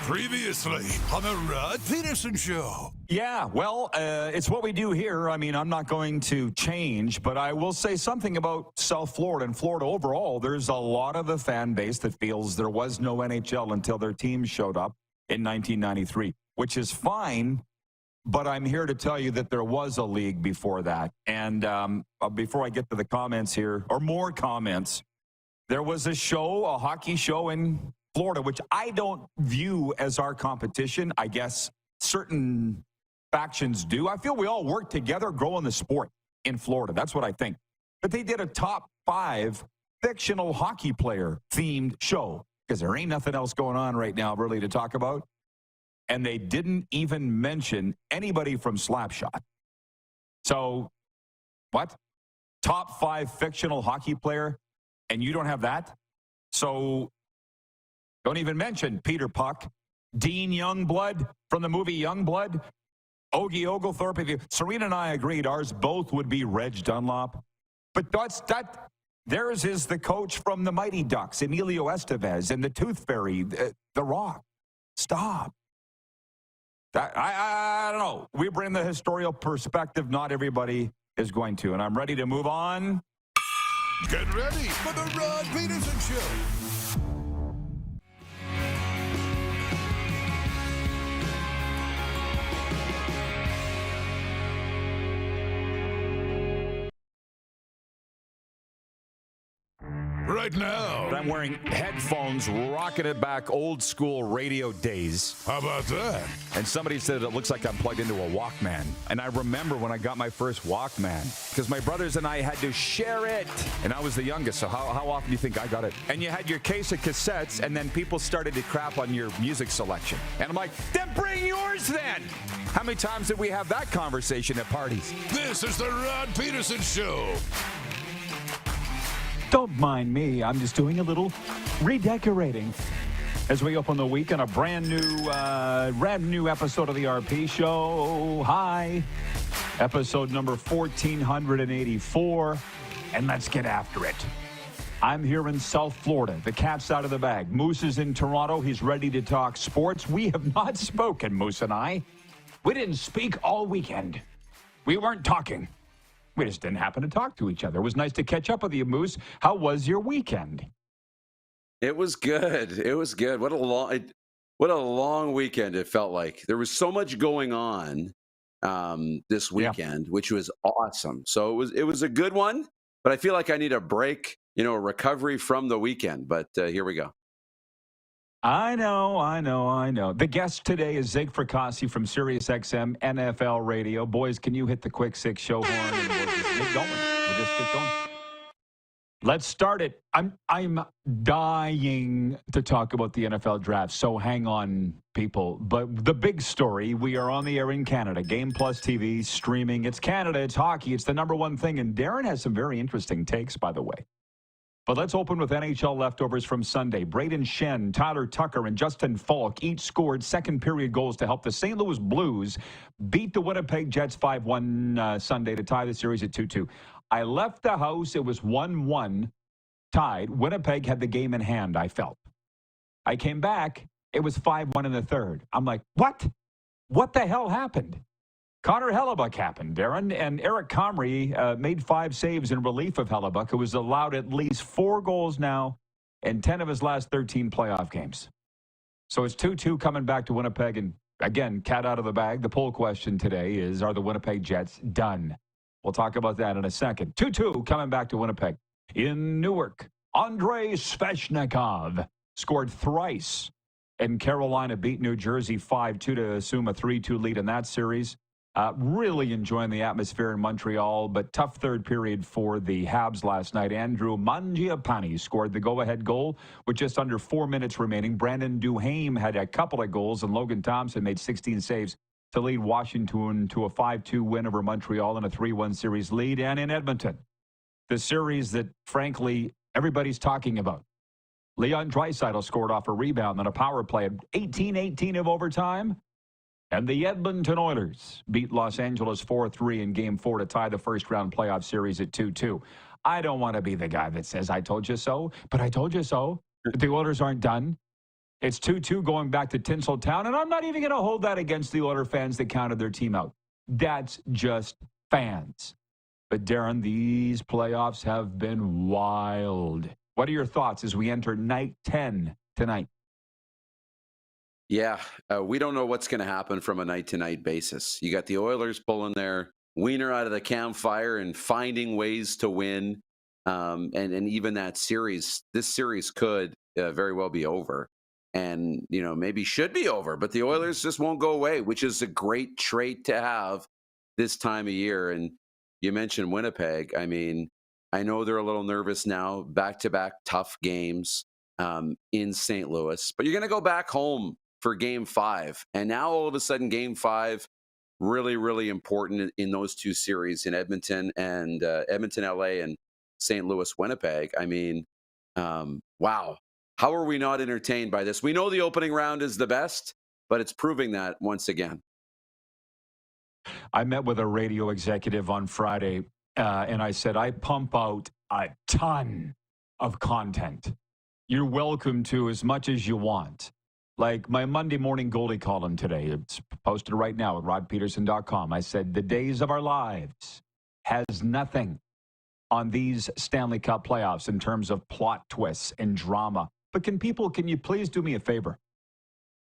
Previously on the Rod Pedersen Show. Yeah, well, it's what we do here. I mean, I'm not going to change, but I will say something about South Florida and Florida overall. There's a lot of the fan base that feels there was no NHL until their team showed up in 1993, which is fine, but I'm here to tell you that there was a league before that. And before I get to the comments here, or more comments, there was a show, a hockey show in Florida, which I don't view as our competition. I guess certain factions do. I feel we all work together growing the sport in Florida. That's what I think. But they did a top 5 fictional hockey player themed show because there ain't nothing else going on right now really to talk about. And they didn't even mention anybody from Slapshot. So, what? Top 5 fictional hockey player, and you don't have that? So, don't even mention Peter Puck, Dean Youngblood from the movie Youngblood, Ogie Oglethorpe. Serena and I agreed ours both would be Reg Dunlop. But theirs is the coach from the Mighty Ducks, Emilio Estevez, and the Tooth Fairy, The Rock. Stop. I don't know. We bring the historical perspective. Not everybody is going to. And I'm ready to move on. Get ready for the Rod Pedersen Show. Right now. I'm wearing headphones, rocking it back, old school radio days. How about that? And somebody said it looks like I'm plugged into a Walkman. And I remember when I got my first Walkman, because my brothers and I had to share it. And I was the youngest, so how often do you think I got it? And you had your case of cassettes, and then people started to crap on your music selection. And I'm like, then bring yours then! How many times did we have that conversation at parties? This is the Rod Pedersen Show. Don't mind me. I'm just doing a little redecorating as we open the week on a brand new episode of the RP Show. Hi, episode number 1484, and let's get after it. I'm here in South Florida. The cat's out of the bag. Moose is in Toronto. He's ready to talk sports. We have not spoken, Moose and I. We didn't speak all weekend. We weren't talking. We just didn't happen to talk to each other. It was nice to catch up with you, Moose. How was your weekend? It was good. It was good. What a long weekend it felt like. There was so much going on this weekend, which was awesome. So it was a good one, but I feel like I need a break, a recovery from the weekend. But here we go. I know. The guest today is Fracassi from SiriusXM NFL Radio. Boys, can you hit the quick 6 show horn and we'll just get going? Let's start it. I'm dying to talk about the NFL draft, so hang on, people. But the big story, we are on the air in Canada. Game Plus TV, streaming. It's Canada, it's hockey, it's the number one thing. And Darren has some very interesting takes, by the way. But let's open with NHL leftovers from Sunday. Braden Shen, Tyler Tucker, and Justin Falk each scored second-period goals to help the St. Louis Blues beat the Winnipeg Jets 5-1 Sunday to tie the series at 2-2. I left the house. It was 1-1 tied. Winnipeg had the game in hand, I felt. I came back. It was 5-1 in the third. I'm like, what? What the hell happened? Connor Hellebuck happened, Darren, and Eric Comrie made 5 saves in relief of Hellebuck, who has allowed at least 4 goals now in 10 of his last 13 playoff games. So it's 2-2 coming back to Winnipeg, and again, cat out of the bag. The poll question today is, are the Winnipeg Jets done? We'll talk about that in a second. 2-2 coming back to Winnipeg. In Newark, Andrei Svechnikov scored thrice, and Carolina beat New Jersey 5-2 to assume a 3-2 lead in that series. Really enjoying the atmosphere in Montreal, but tough third period for the Habs last night. Andrew Mangiapane scored the go-ahead goal with just under 4 minutes remaining. Brandon Duhaime had a couple of goals, and Logan Thompson made 16 saves to lead Washington to a 5-2 win over Montreal and a 3-1 series lead. And in Edmonton, the series that, frankly, everybody's talking about. Leon Draisaitl scored off a rebound on a power play at 18-18 of overtime. And the Edmonton Oilers beat Los Angeles 4-3 in Game 4 to tie the first-round playoff series at 2-2. I don't want to be the guy that says, I told you so, but I told you so. The Oilers aren't done. It's 2-2 going back to Tinseltown, and I'm not even going to hold that against the Oilers fans that counted their team out. That's just fans. But, Darren, these playoffs have been wild. What are your thoughts as we enter night 10 tonight? Yeah, we don't know what's going to happen from a night-to-night basis. You got the Oilers pulling their wiener out of the campfire and finding ways to win. And even that series, this series could very well be over. And, maybe should be over. But the Oilers just won't go away, which is a great trait to have this time of year. And you mentioned Winnipeg. I mean, I know they're a little nervous now, back-to-back tough games in St. Louis. But you're going to go back home for Game 5. And now all of a sudden, Game 5, really, really important in those two series in Edmonton and Edmonton, LA, and St. Louis, Winnipeg. I mean, wow. How are we not entertained by this? We know the opening round is the best, but it's proving that once again. I met with a radio executive on Friday, and I said, I pump out a ton of content. You're welcome to as much as you want. Like my Monday morning Goldie column today, it's posted right now at rodpeterson.com. I said, the days of our lives has nothing on these Stanley Cup playoffs in terms of plot twists and drama. But can you please do me a favor?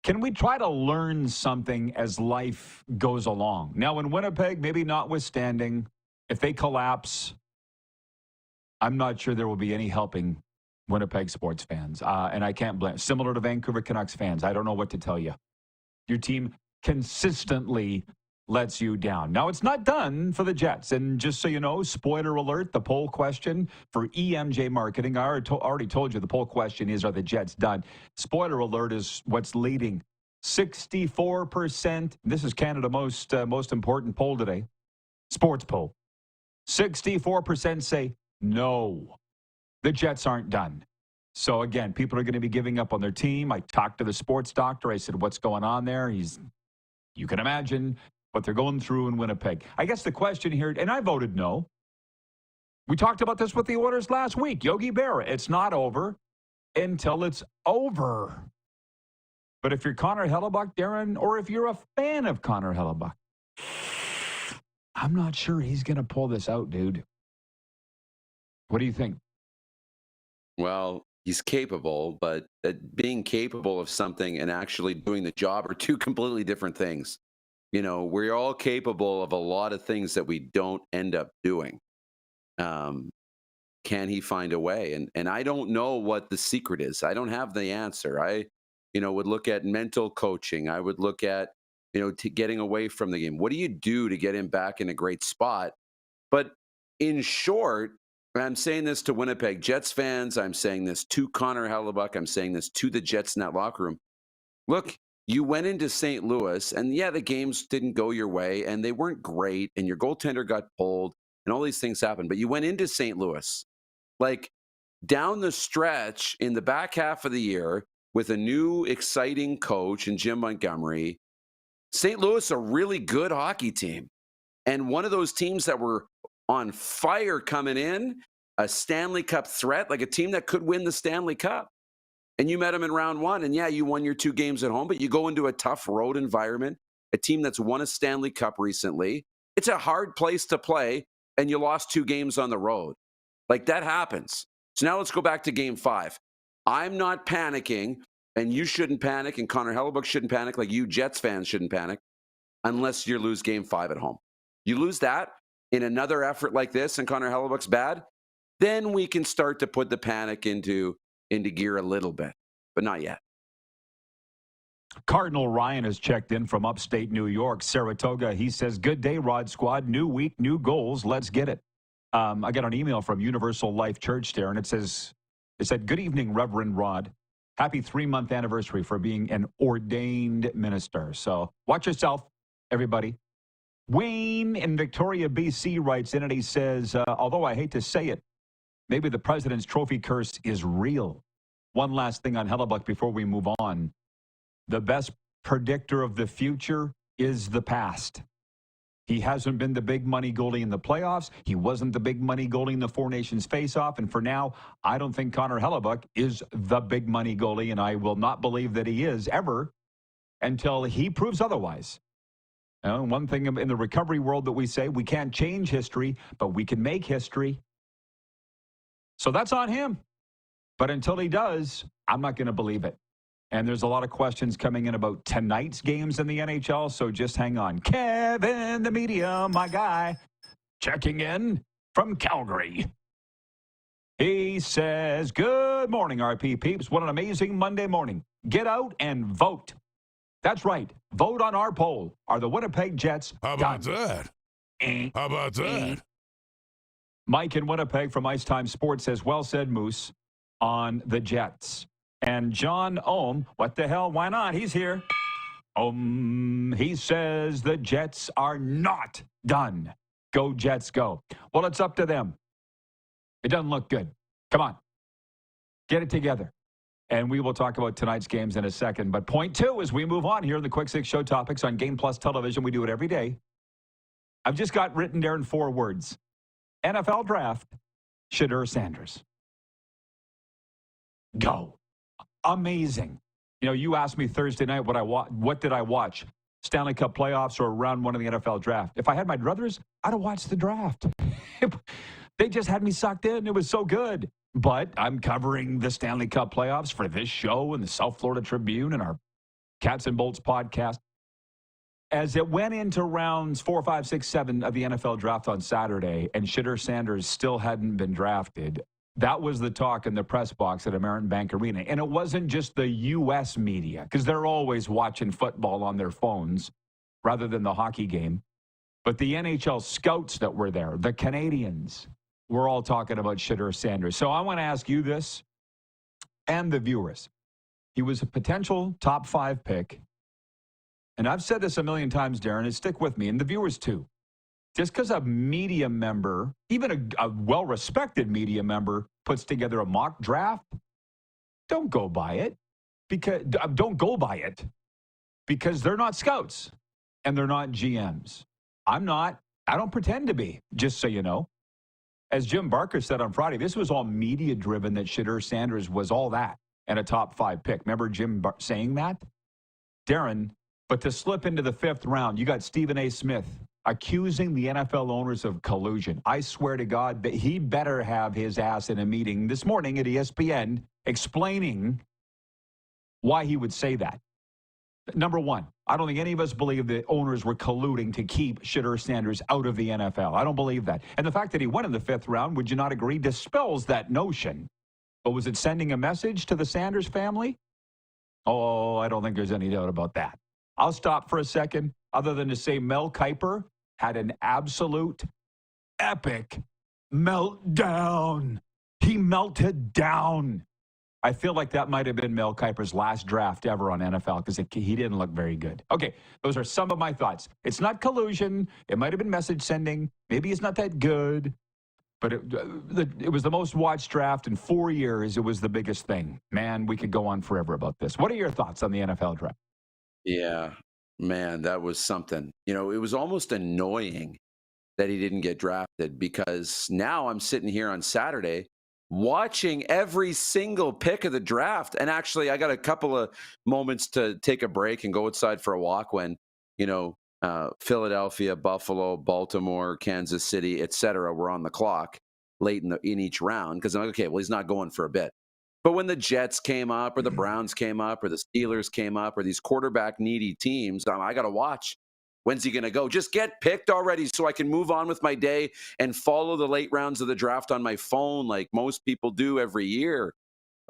Can we try to learn something as life goes along? Now, in Winnipeg, maybe notwithstanding, if they collapse, I'm not sure there will be any helping Winnipeg sports fans. And I can't blame. Similar to Vancouver Canucks fans, I don't know what to tell you. Your team consistently lets you down. Now, it's not done for the Jets. And just so you know, spoiler alert, the poll question for EMJ Marketing, I already told you the poll question is, are the Jets done? Spoiler alert is what's leading. 64%, this is Canada's most important poll today, sports poll. 64% say no, the Jets aren't done. So again, people are going to be giving up on their team. I talked to the sports doctor. I said, what's going on there? You can imagine what they're going through in Winnipeg. I guess the question here, and I voted no. We talked about this with the Oilers last week. Yogi Berra, it's not over until it's over. But if you're Connor Hellebuck, Darren, or if you're a fan of Connor Hellebuck, I'm not sure he's going to pull this out, dude. What do you think? Well, he's capable, but being capable of something and actually doing the job are two completely different things. We're all capable of a lot of things that we don't end up doing. Can he find a way? And I don't know what the secret is. I don't have the answer. I, would look at mental coaching. I would look at, to getting away from the game. What do you do to get him back in a great spot? But in short, I'm saying this to Winnipeg Jets fans. I'm saying this to Connor Hellebuck. I'm saying this to the Jets in that locker room. Look, you went into St. Louis, and yeah, the games didn't go your way, and they weren't great, and your goaltender got pulled, and all these things happened. But you went into St. Louis, like down the stretch in the back half of the year with a new exciting coach in Jim Montgomery. St. Louis, a really good hockey team, and one of those teams that were on fire coming in, a Stanley Cup threat, like a team that could win the Stanley Cup. And you met them in round one, and yeah, you won your 2 games at home, but you go into a tough road environment, a team that's won a Stanley Cup recently. It's a hard place to play, and you lost 2 games on the road. Like, that happens. So now let's go back to Game 5. I'm not panicking, and you shouldn't panic, and Connor Hellebuck shouldn't panic, like you Jets fans shouldn't panic, unless you lose Game 5 at home. You lose that in another effort like this, and Connor Hellebuck's bad, then we can start to put the panic into gear a little bit, but not yet. Cardinal Ryan has checked in from upstate New York, Saratoga. He says, good day, Rod Squad. New week, new goals. Let's get it. I got an email from Universal Life Church there, and it said, good evening, Reverend Rod. Happy 3-month anniversary for being an ordained minister. So watch yourself, everybody. Wayne in Victoria, BC writes in, and he says, although I hate to say it, maybe the president's trophy curse is real. One last thing on Hellebuck before we move on. The best predictor of the future is the past. He hasn't been the big money goalie in the playoffs. He wasn't the big money goalie in the Four Nations face-off. And for now, I don't think Connor Hellebuck is the big money goalie, and I will not believe that he is ever until he proves otherwise. One thing in the recovery world that we say, we can't change history, but we can make history. So that's on him. But until he does, I'm not going to believe it. And there's a lot of questions coming in about tonight's games in the NHL, so just hang on. Kevin, the media, my guy, checking in from Calgary. He says, good morning, RP peeps. What an amazing Monday morning. Get out and vote. That's right. Vote on our poll. Are the Winnipeg Jets How about that? How about that? Mike in Winnipeg from Ice Time Sports says, well said, Moose, on the Jets. And John Ohm, what the hell, why not? He's here. He says the Jets are not done. Go Jets, go. Well, it's up to them. It doesn't look good. Come on. Get it together. And we will talk about tonight's games in a second. But point two, as we move on here in the Quick Six Show topics on Game Plus Television, we do it every day. I've just got written there in 4 words. NFL Draft, Shedeur Sanders. Go. Amazing. You know, you asked me Thursday night what did I watch? Stanley Cup playoffs or round 1 of the NFL draft. If I had my druthers, I'd have watched the draft. They just had me sucked in. It was so good. But I'm covering the Stanley Cup playoffs for this show and the South Florida Tribune and our Cats and Bolts podcast. As it went into rounds 4, 5, 6, 7 of the NFL draft on Saturday and Shedeur Sanders still hadn't been drafted, that was the talk in the press box at American Bank Arena. And it wasn't just the U.S. media, because they're always watching football on their phones rather than the hockey game. But the NHL scouts that were there, the Canadians, were all talking about Shedeur Sanders. So I want to ask you this and the viewers. He was a potential top 5 pick. And I've said this a million times, Darren, and stick with me, and the viewers too. Just because a media member, even a well-respected media member, puts together a mock draft, don't go by it. Don't go by it because they're not scouts and they're not GMs. I'm not. I don't pretend to be, just so you know. As Jim Barker said on Friday, this was all media-driven that Shedeur Sanders was all that and a top 5 pick. Remember Jim saying that? Darren, but to slip into the 5th round, you got Stephen A. Smith accusing the NFL owners of collusion. I swear to God that he better have his ass in a meeting this morning at ESPN explaining why he would say that. Number one, I don't think any of us believe the owners were colluding to keep Shedeur Sanders out of the NFL. I don't believe that. And the fact that he went in the 5th round, would you not agree, dispels that notion. But was it sending a message to the Sanders family? Oh, I don't think there's any doubt about that. I'll stop for a second, other than to say Mel Kiper had an absolute epic meltdown. He melted down. I feel like that might have been Mel Kiper's last draft ever on NFL because he didn't look very good. Okay, those are some of my thoughts. It's not collusion. It might have been message sending. Maybe it's not that good. But it was the most watched draft in 4 years. It was the biggest thing. Man, we could go on forever about this. What are your thoughts on the NFL draft? Yeah, man, that was something. You know, it was almost annoying that he didn't get drafted because now I'm sitting here on Saturday watching every single pick of the draft. And actually, I got a couple of moments to take a break and go outside for a walk when, you know, Philadelphia, Buffalo, Baltimore, Kansas City, etc. were on the clock late in each round because I'm like, okay, well, he's not going for a bit. But when the Jets came up or the Browns came up or the Steelers came up or these quarterback needy teams, I got to watch. When's he going to go? Just get picked already so I can move on with my day and follow the late rounds of the draft on my phone like most people do every year.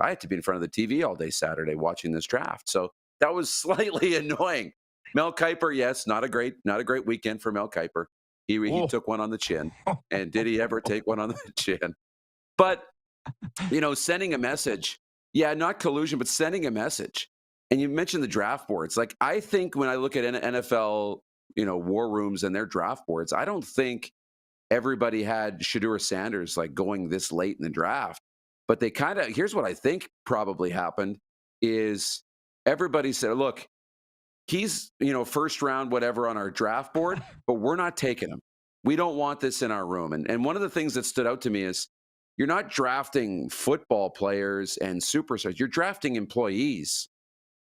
I had to be in front of the TV all day Saturday watching this draft. So that was slightly annoying. Mel Kiper, yes, not a great weekend for Mel Kiper. He took one on the chin. And did he ever take one on the chin? But, you know, sending a message, yeah, not collusion, but sending a message. And you mentioned the draft boards. Like, I think when I look at NFL, you know, war rooms and their draft boards, I don't think everybody had Shedeur Sanders like going this late in the draft. But they kind of, here's what I think probably happened is everybody said, look, he's, first round, whatever on our draft board, but we're not taking him. We don't want this in our room. And one of the things that stood out to me is you're not drafting football players and superstars. You're drafting employees.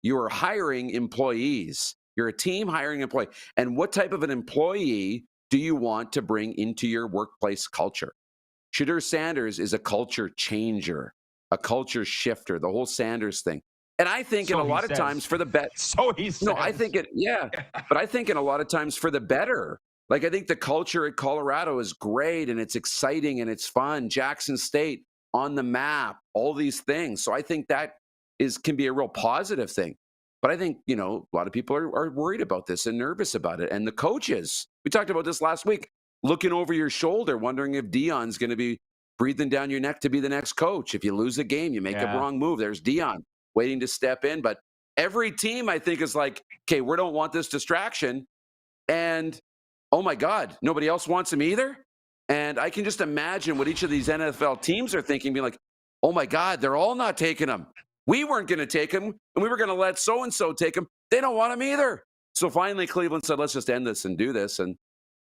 You are hiring employees. You're a team hiring an employee. And what type of an employee do you want to bring into your workplace culture? Shedeur Sanders is a culture changer, a culture shifter, the whole Sanders thing. And I think in a lot of times for the better. So he says. No, I think but I think in a lot of times for the better. Like, I think the culture at Colorado is great and it's exciting and it's fun. Jackson State on the map, all these things. So I think that can be a real positive thing. But I think, a lot of people are worried about this and nervous about it. And the coaches, we talked about this last week, looking over your shoulder, wondering if Deion's going to be breathing down your neck to be the next coach. If you lose a game, you make a wrong move. There's Deion waiting to step in. But every team, I think, is like, okay, we don't want this distraction. And, oh, my God, nobody else wants him either? And I can just imagine what each of these NFL teams are thinking, being like, oh, my God, they're all not taking him. We weren't going to take him, and we were going to let so-and-so take him. They don't want him either. So finally, Cleveland said, let's just end this and do this. And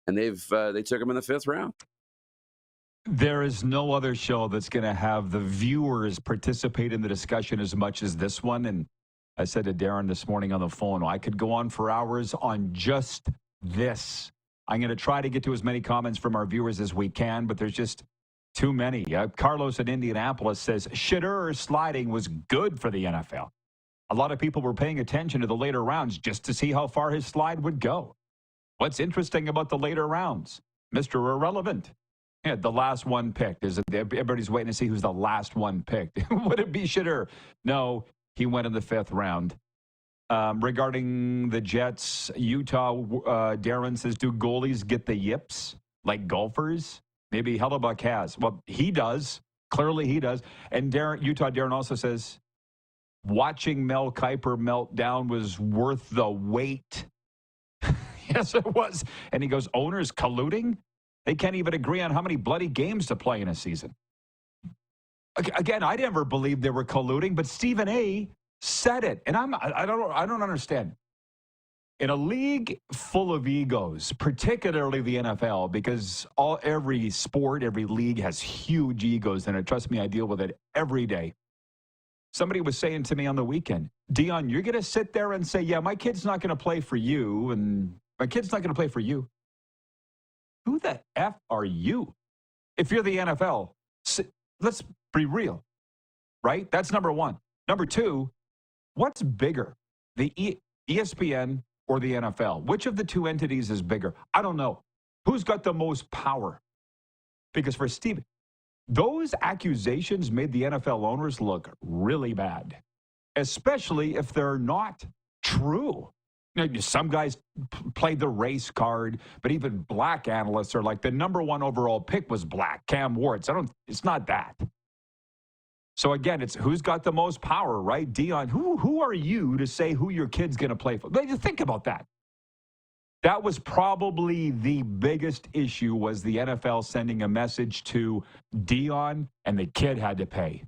they took him in the 5th round. There is no other show that's going to have the viewers participate in the discussion as much as this one. And I said to Darren this morning on the phone, I could go on for hours on just this. I'm going to try to get to as many comments from our viewers as we can, but there's just too many. Carlos in Indianapolis says, Shedeur sliding was good for the NFL. A lot of people were paying attention to the later rounds just to see how far his slide would go. What's interesting about the later rounds? Mr. Irrelevant. Yeah, the last one picked. Everybody's waiting to see who's the last one picked. Would it be Shedeur? No, he went in the 5th round. Regarding the Jets, Utah, Darren says, do goalies get the yips like golfers? Maybe Hellebuck has. Well, he does. Clearly he does. And Darren also says, watching Mel Kiper melt down was worth the wait. Yes, it was. And he goes, owners colluding? They can't even agree on how many bloody games to play in a season. Again, I never believed they were colluding, but Stephen A. said it. And I don't understand. In a league full of egos, particularly the NFL, because every sport, every league has huge egos in it. Trust me, I deal with it every day. Somebody was saying to me on the weekend, Deion, you're going to sit there and say, yeah, my kid's not going to play for you, and my kid's not going to play for you. Who the F are you? If you're the NFL, let's be real, right? That's number one. Number two, what's bigger, the ESPN or the NFL? Which of the two entities is bigger? I don't know. Who's got the most power? Because for Steve, those accusations made the NFL owners look really bad, especially if they're not true. Some guys played the race card, but even black analysts are like, the number one overall pick was black, Cam Ward. It's not that. So again, it's who's got the most power, right? Deion, who are you to say who your kid's going to play for? Think about that. That was probably the biggest issue, was the NFL sending a message to Deion, and the kid had to pay.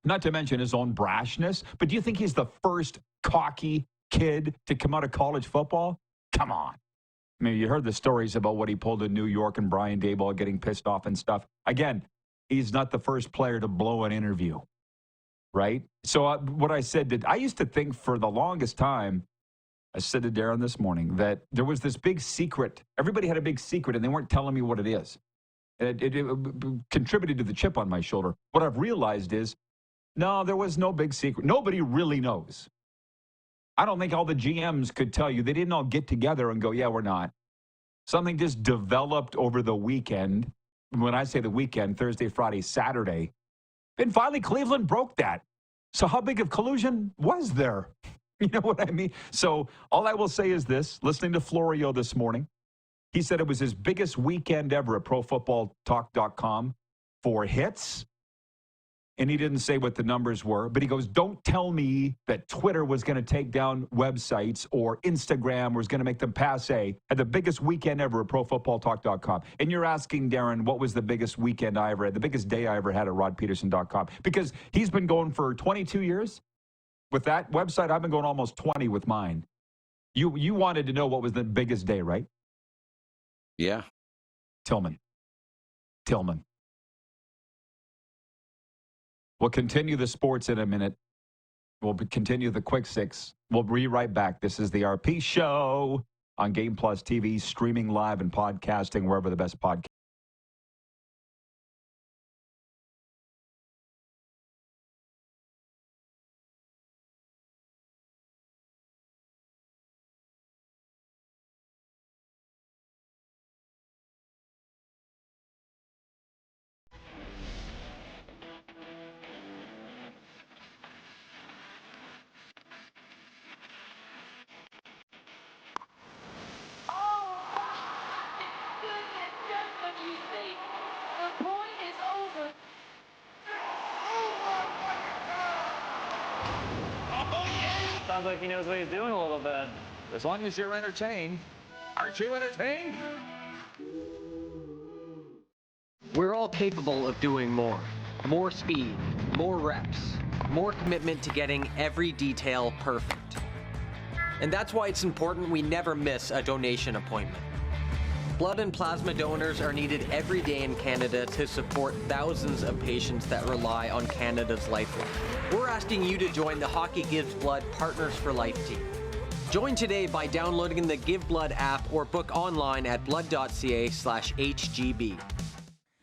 Not to mention his own brashness, but do you think he's the first cocky kid to come out of college football? Come on. I mean, you heard the stories about what he pulled in New York and Brian Daboll getting pissed off and stuff. Again, he's not the first player to blow an interview, right? So what I said, I used to think for the longest time, I said to Darren this morning, that there was this big secret. Everybody had a big secret, and they weren't telling me what it is. And it contributed to the chip on my shoulder. What I've realized is, no, there was no big secret. Nobody really knows. I don't think all the GMs could tell you. They didn't all get together and go, yeah, we're not. Something just developed over the weekend. When I say the weekend, Thursday, Friday, Saturday. And finally, Cleveland broke that. So how big of collusion was there? You know what I mean? So all I will say is this, listening to Florio this morning, he said it was his biggest weekend ever at ProFootballTalk.com for hits. And he didn't say what the numbers were, but he goes, don't tell me that Twitter was going to take down websites or Instagram was going to make them passe. Had the biggest weekend ever at ProFootballTalk.com. And you're asking, Darren, what was the biggest weekend I ever had, the biggest day I ever had at RodPedersen.com? Because he's been going for 22 years with that website. I've been going almost 20 with mine. You wanted to know what was the biggest day, right? Yeah. Tillman. We'll continue the sports in a minute. We'll continue the quick six. We'll be right back. This is the RP Show on Game Plus TV, streaming live and podcasting wherever the best podcast. Sounds like he knows what he's doing a little bit. As long as you're entertained. Aren't you entertained? We're all capable of doing more. More speed, more reps, more commitment to getting every detail perfect. And that's why it's important we never miss a donation appointment. Blood and plasma donors are needed every day in Canada to support thousands of patients that rely on Canada's lifeline. We're asking you to join the Hockey Gives Blood Partners for Life team. Join today by downloading the Give Blood app or book online at blood.ca/HGB.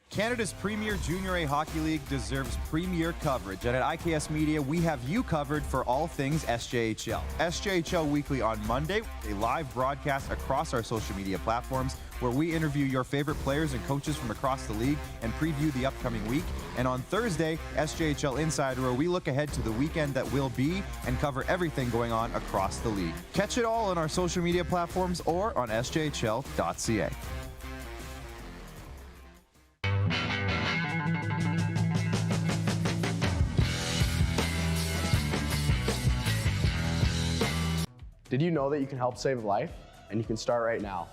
Canada's premier Junior A Hockey League deserves premier coverage, and at IKS Media, we have you covered for all things SJHL. SJHL Weekly on Monday, a live broadcast across our social media platforms where we interview your favorite players and coaches from across the league and preview the upcoming week. And on Thursday, SJHL Insider, where we look ahead to the weekend that will be and cover everything going on across the league. Catch it all on our social media platforms or on sjhl.ca. Did you know that you can help save a life? And you can start right now.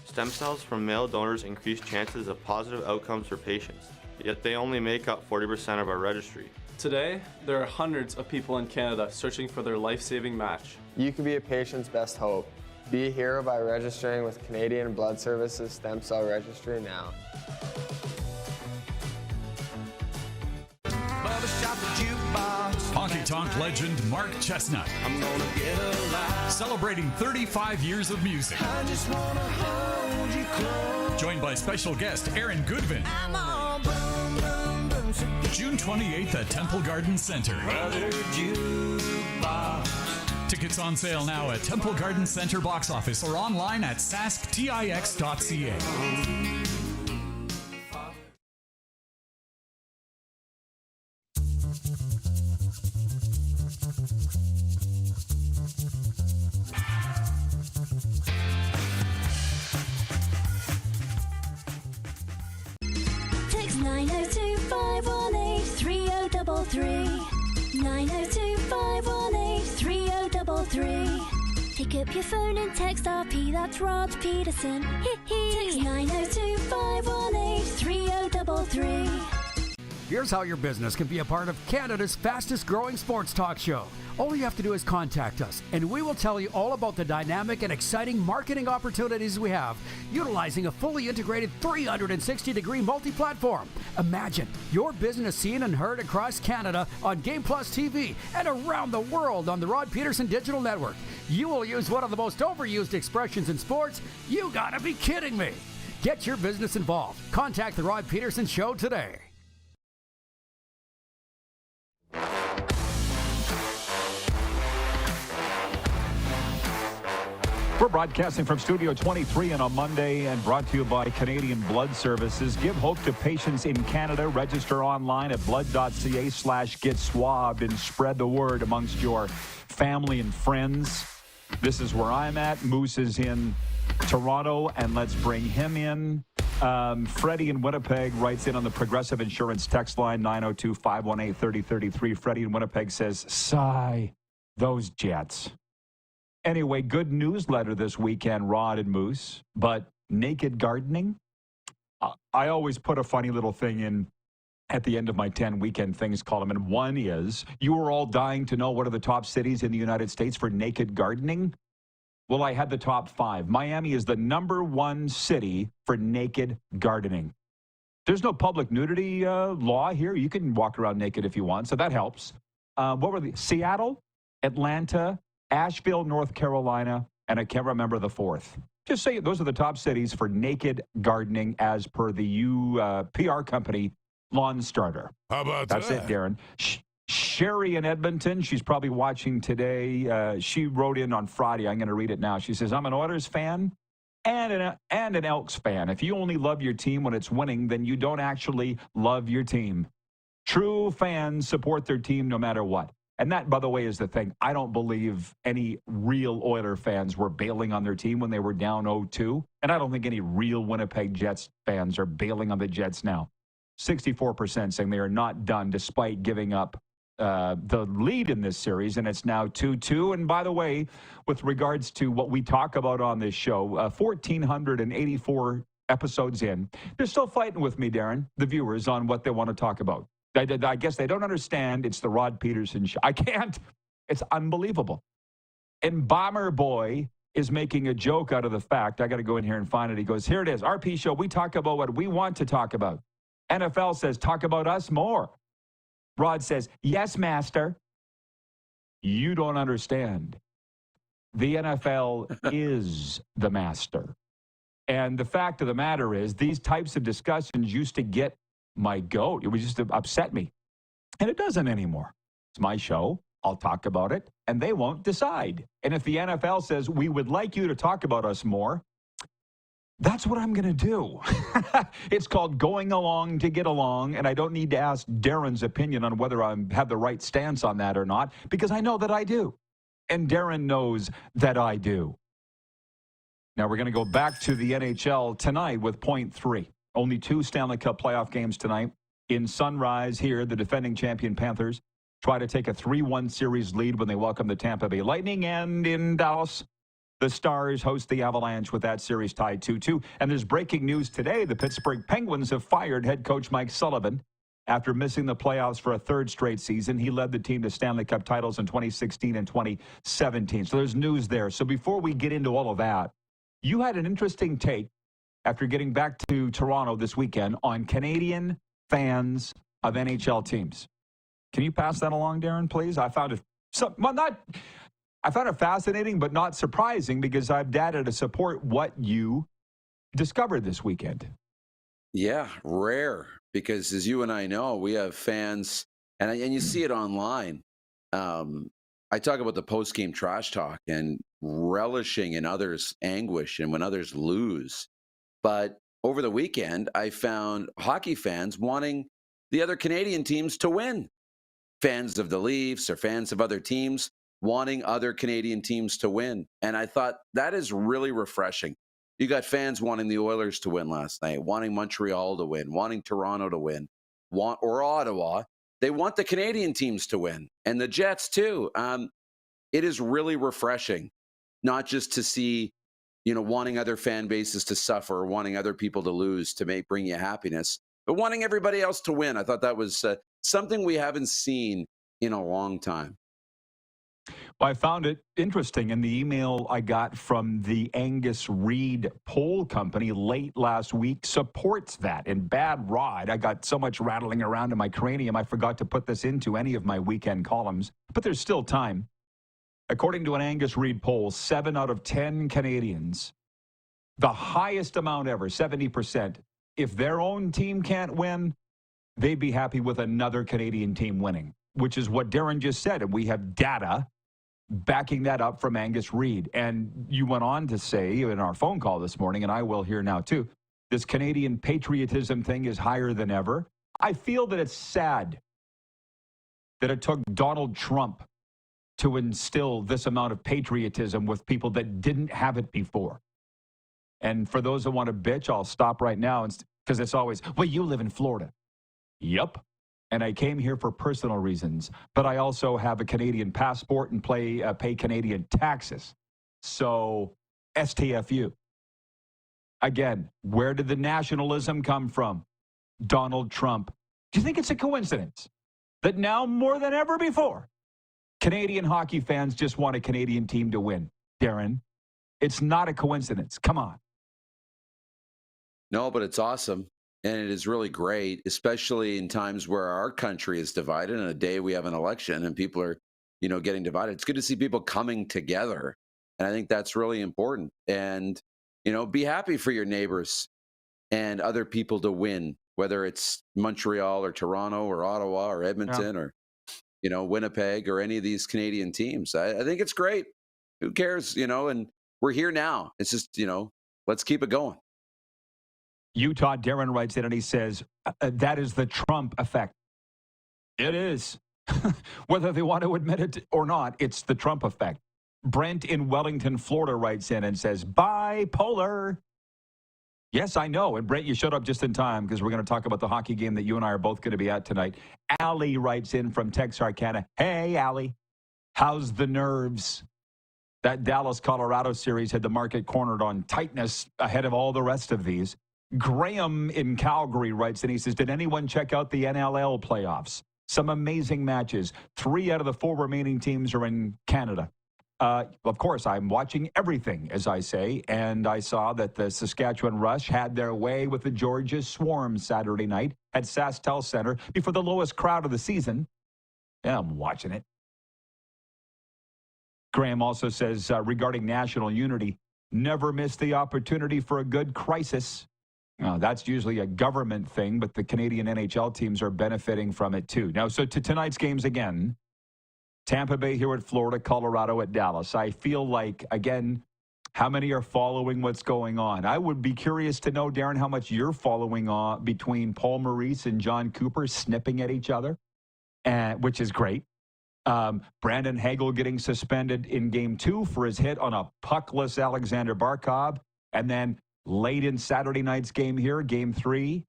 Stem cells from male donors increase chances of positive outcomes for patients, yet they only make up 40% of our registry. Today, there are hundreds of people in Canada searching for their life-saving match. You can be a patient's best hope. Be a hero by registering with Canadian Blood Services Stem Cell Registry now. Honky Tonk legend Mark Chestnut. I'm gonna get alive. Celebrating 35 years of music. I just wanna hold you close. Joined by special guest Aaron Goodvin. I'm all boom, boom, boom. June 28th at Temple Garden Center. Tickets on sale now at Temple Garden Center box office or online at sasktix.ca. Text 902-518-3033. 902-518-3033. Pick up your phone and text RP, that's Rod Pedersen. Text 902-518-3033. Here's how your business can be a part of Canada's fastest growing sports talk show. All you have to do is contact us, and we will tell you all about the dynamic and exciting marketing opportunities we have, utilizing a fully integrated 360-degree multi-platform. Imagine your business seen and heard across Canada on Game Plus TV and around the world on the Rod Pedersen Digital Network. You will use one of the most overused expressions in sports. You gotta be kidding me. Get your business involved. Contact the Rod Pedersen Show today. We're broadcasting from Studio 23 on a Monday and brought to you by Canadian Blood Services. Give hope to patients in Canada. Register online at blood.ca/get swabbed and spread the word amongst your family and friends. This is where I'm at. Moose is in Toronto, and let's bring him in. Freddie in Winnipeg writes in on the Progressive Insurance text line 902-518-3033. Freddie in Winnipeg says, sigh, those Jets. Anyway, good newsletter this weekend, Rod and Moose, but naked gardening? I always put a funny little thing in at the end of my 10 weekend things column, and one is, you are all dying to know what are the top cities in the United States for naked gardening? Well, I had the top 5. Miami is the #1 city for naked gardening. There's no public nudity law here. You can walk around naked if you want, so that helps. What were the Seattle, Atlanta, Asheville, North Carolina, and I can't remember the 4th. Just say those are the top cities for naked gardening as per the PR company Lawn Starter. How about That's that? it, Darren. Sherry in Edmonton, she's probably watching today. She wrote in on Friday. I'm going to read it now. She says, I'm an Oilers fan and an Elks fan. If you only love your team when it's winning, then you don't actually love your team. True fans support their team no matter what. And that, by the way, is the thing. I don't believe any real Oiler fans were bailing on their team when they were down 0-2. And I don't think any real Winnipeg Jets fans are bailing on the Jets now. 64% saying they are not done despite giving up the lead in this series, and it's now 2-2. And by the way, with regards to what we talk about on this show, 1,484 episodes in, they're still fighting with me, Darren, the viewers, on what they want to talk about. I guess they don't understand it's the Rod Pedersen show. I can't. It's unbelievable. And Bomber Boy is making a joke out of the fact, I got to go in here and find it. He goes, here it is, RP show. We talk about what we want to talk about. NFL says, talk about us more. Rod says, yes, master. You don't understand. The NFL is the master. And the fact of the matter is, these types of discussions used to get my goat. It was just to upset me. And it doesn't anymore. It's my show. I'll talk about it. And they won't decide. And if the NFL says, we would like you to talk about us more, that's what I'm going to do. It's called going along to get along, and I don't need to ask Darren's opinion on whether I have the right stance on that or not, because I know that I do. And Darren knows that I do. Now we're going to go back to the NHL tonight with point 3. Only 2 Stanley Cup playoff games tonight. In Sunrise here, the defending champion Panthers try to take a 3-1 series lead when they welcome the Tampa Bay Lightning, and in Dallas, the Stars host the Avalanche with that series tied 2-2. And there's breaking news today. The Pittsburgh Penguins have fired head coach Mike Sullivan after missing the playoffs for a 3rd straight season. He led the team to Stanley Cup titles in 2016 and 2017. So there's news there. So before we get into all of that, you had an interesting take after getting back to Toronto this weekend on Canadian fans of NHL teams. Can you pass that along, Darren, please? I found it I found it fascinating, but not surprising, because I have data to support what you discovered this weekend. Yeah, rare, because as you and I know, we have fans, and you see it online. I talk about the post-game trash talk and relishing in others' anguish and when others lose. But over the weekend, I found hockey fans wanting the other Canadian teams to win. Fans of the Leafs or fans of other teams wanting other Canadian teams to win. And I thought that is really refreshing. You got fans wanting the Oilers to win last night, wanting Montreal to win, wanting Toronto to win, or Ottawa. They want the Canadian teams to win, and the Jets too. It is really refreshing, not just to see, wanting other fan bases to suffer, or wanting other people to lose to bring you happiness, but wanting everybody else to win. I thought that was something we haven't seen in a long time. Well, I found it interesting, and the email I got from the Angus Reid poll company late last week supports that. And bad Rod, I got so much rattling around in my cranium, I forgot to put this into any of my weekend columns, but there's still time. According to an Angus Reid poll, 7 out of 10 Canadians, the highest amount ever, 70%, if their own team can't win, they'd be happy with another Canadian team winning, which is what Darren just said. And we have data backing that up from Angus Reid. And you went on to say in our phone call this morning, and I will here now too, this Canadian patriotism thing is higher than ever. I feel that it's sad that it took Donald Trump to instill this amount of patriotism with people that didn't have it before. And for those that want to bitch, I'll stop right now, because it's always, well, you live in Florida. Yep. And I came here for personal reasons, but I also have a Canadian passport and pay Canadian taxes. So, STFU. Again, where did the nationalism come from? Donald Trump. Do you think it's a coincidence that now more than ever before, Canadian hockey fans just want a Canadian team to win? Darren, It's not a coincidence. Come on. No, but it's awesome. And it is really great, especially in times where our country is divided and a day we have an election and people are, getting divided. It's good to see people coming together. And I think that's really important. And, be happy for your neighbors and other people to win, whether it's Montreal or Toronto or Ottawa or Edmonton or, Winnipeg or any of these Canadian teams. I think it's great. Who cares, and we're here now. It's just, let's keep it going. Utah, Darren writes in and he says, that is the Trump effect. It is. Whether they want to admit it or not, it's the Trump effect. Brent in Wellington, Florida writes in and says, bipolar. Yes, I know. And Brent, you showed up just in time because we're going to talk about the hockey game that you and I are both going to be at tonight. Allie writes in from Texarkana. Hey, Allie, how's the nerves? That Dallas-Colorado series had the market cornered on tightness ahead of all the rest of these. Graham in Calgary writes, and he says, did anyone check out the NLL playoffs? Some amazing matches. 3 out of the 4 remaining teams are in Canada. Of course, I'm watching everything, as I say, and I saw that the Saskatchewan Rush had their way with the Georgia Swarm Saturday night at SaskTel Center before the lowest crowd of the season. Yeah, I'm watching it. Graham also says, regarding national unity, never miss the opportunity for a good crisis. That's usually a government thing, but the Canadian NHL teams are benefiting from it too. Now, so to tonight's games again, Tampa Bay here at Florida, Colorado at Dallas. I feel like, again, how many are following what's going on? I would be curious to know, Darren, how much you're following on between Paul Maurice and John Cooper snipping at each other, which is great. Brandon Hagel getting suspended in Game 2 for his hit on a puckless Alexander Barkov. And then late in Saturday night's game here, Game 3,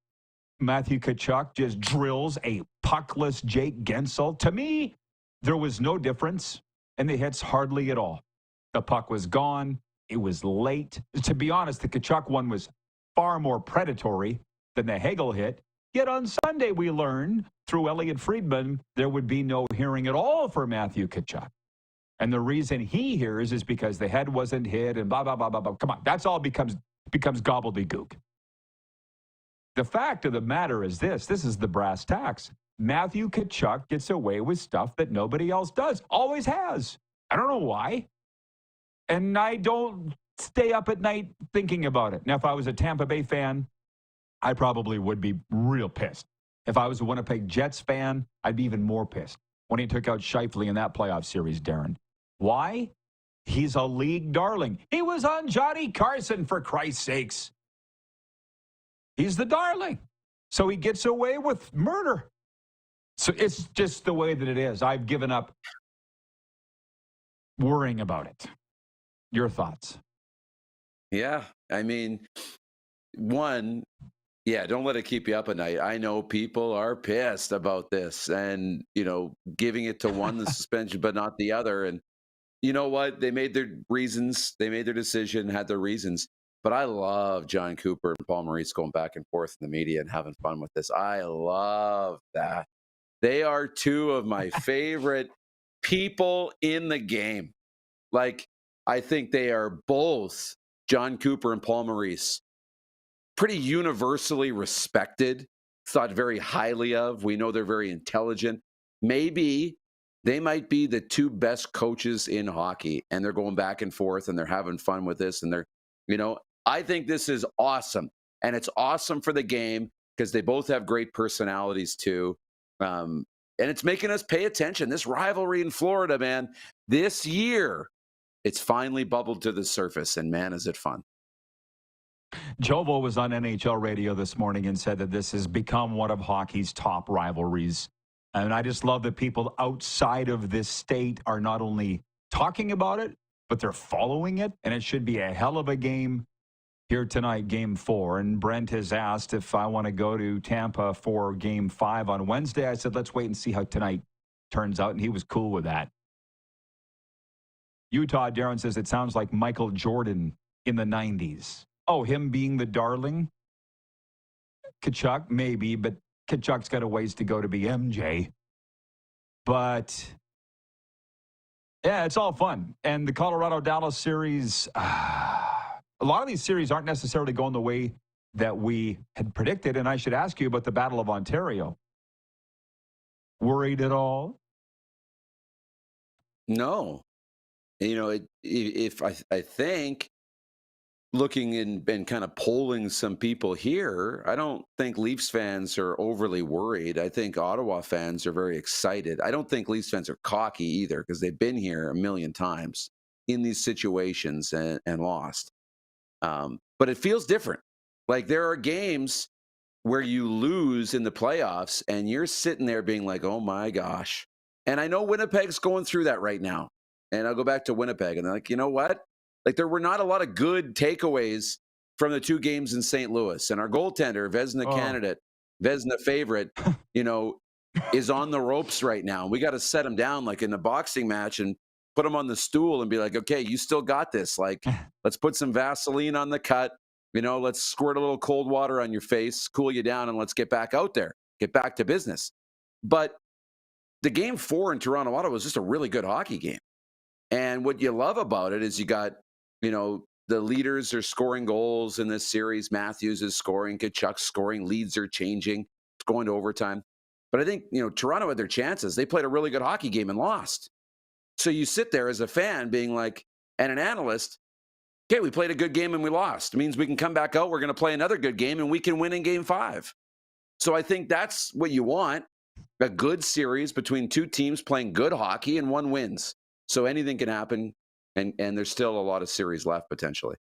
Matthew Tkachuk just drills a puckless Jake Gensel. To me, there was no difference in the hits hardly at all. The puck was gone. It was late. To be honest, the Tkachuk one was far more predatory than the Hagel hit. Yet on Sunday, we learned through Elliot Friedman, there would be no hearing at all for Matthew Tkachuk. And the reason he hears is because the head wasn't hit and blah, blah, blah, blah, blah. Come on, that's all becomes gobbledygook. The fact of the matter is this is the brass tacks. Matthew Tkachuk gets away with stuff that nobody else does. Always has. I don't know why. And I don't stay up at night thinking about it. Now, if I was a Tampa Bay fan, I probably would be real pissed. If I was a Winnipeg Jets fan, I'd be even more pissed when he took out Scheifele in that playoff series, Darren. Why? He's a league darling. He was on Johnny Carson, for Christ's sakes. He's the darling. So he gets away with murder. So it's just the way that it is. I've given up worrying about it. Your thoughts? Yeah. I mean, don't let it keep you up at night. I know people are pissed about this and, giving it to one, the suspension, but not the other. And you know what? They made their reasons. They made their decision, had their reasons. But I love John Cooper and Paul Maurice going back and forth in the media and having fun with this. I love that. They are 2 of my favorite people in the game. Like, I think they are both, John Cooper and Paul Maurice, pretty universally respected, thought very highly of. We know they're very intelligent. Maybe they might be the 2 best coaches in hockey, and they're going back and forth, and they're having fun with this, and they're, I think this is awesome, and it's awesome for the game because they both have great personalities too. And it's making us pay attention. This rivalry in Florida, man, this year, it's finally bubbled to the surface, and man, is it fun. Jovo was on NHL radio this morning and said that this has become one of hockey's top rivalries. And I just love that people outside of this state are not only talking about it, but they're following it. And it should be a hell of a game here tonight, Game 4. And Brent has asked if I want to go to Tampa for Game 5 on Wednesday. I said, let's wait and see how tonight turns out. And he was cool with that. Utah, Darren says, it sounds like Michael Jordan in the 90s. Oh, him being the darling? Tkachuk, maybe, but Tkachuk's got a ways to go to be MJ. But Yeah, it's all fun. And the Colorado-Dallas series, a lot of these series aren't necessarily going the way that we had predicted. And I should ask you about the Battle of Ontario. Worried at all? No. If I think looking and kind of polling some people here, I don't think Leafs fans are overly worried. I think Ottawa fans are very excited. I don't think Leafs fans are cocky either because they've been here a million times in these situations and lost. But it feels different. Like there are games where you lose in the playoffs and you're sitting there being like, oh my gosh. And I know Winnipeg's going through that right now. And I'll go back to Winnipeg and they're like, you know what? Like there were not a lot of good takeaways from the two games in St. Louis. And our goaltender, Vezina candidate, Vezina favorite, is on the ropes right now. We got to set him down like in a boxing match and put him on the stool and be like, okay, you still got this. Like, let's put some Vaseline on the cut. Let's squirt a little cold water on your face, cool you down, and let's get back out there, get back to business. But the game 4 in Toronto, Ottawa was just a really good hockey game. And what you love about it is you got, the leaders are scoring goals in this series. Matthews is scoring, Kachuk's scoring, leads are changing. It's going to overtime. But I think, Toronto had their chances. They played a really good hockey game and lost. So you sit there as a fan being like, and an analyst, okay, we played a good game and we lost. It means we can come back out, we're going to play another good game, and we can win in game 5. So I think that's what you want, a good series between two teams playing good hockey and one wins. So anything can happen, and there's still a lot of series left potentially.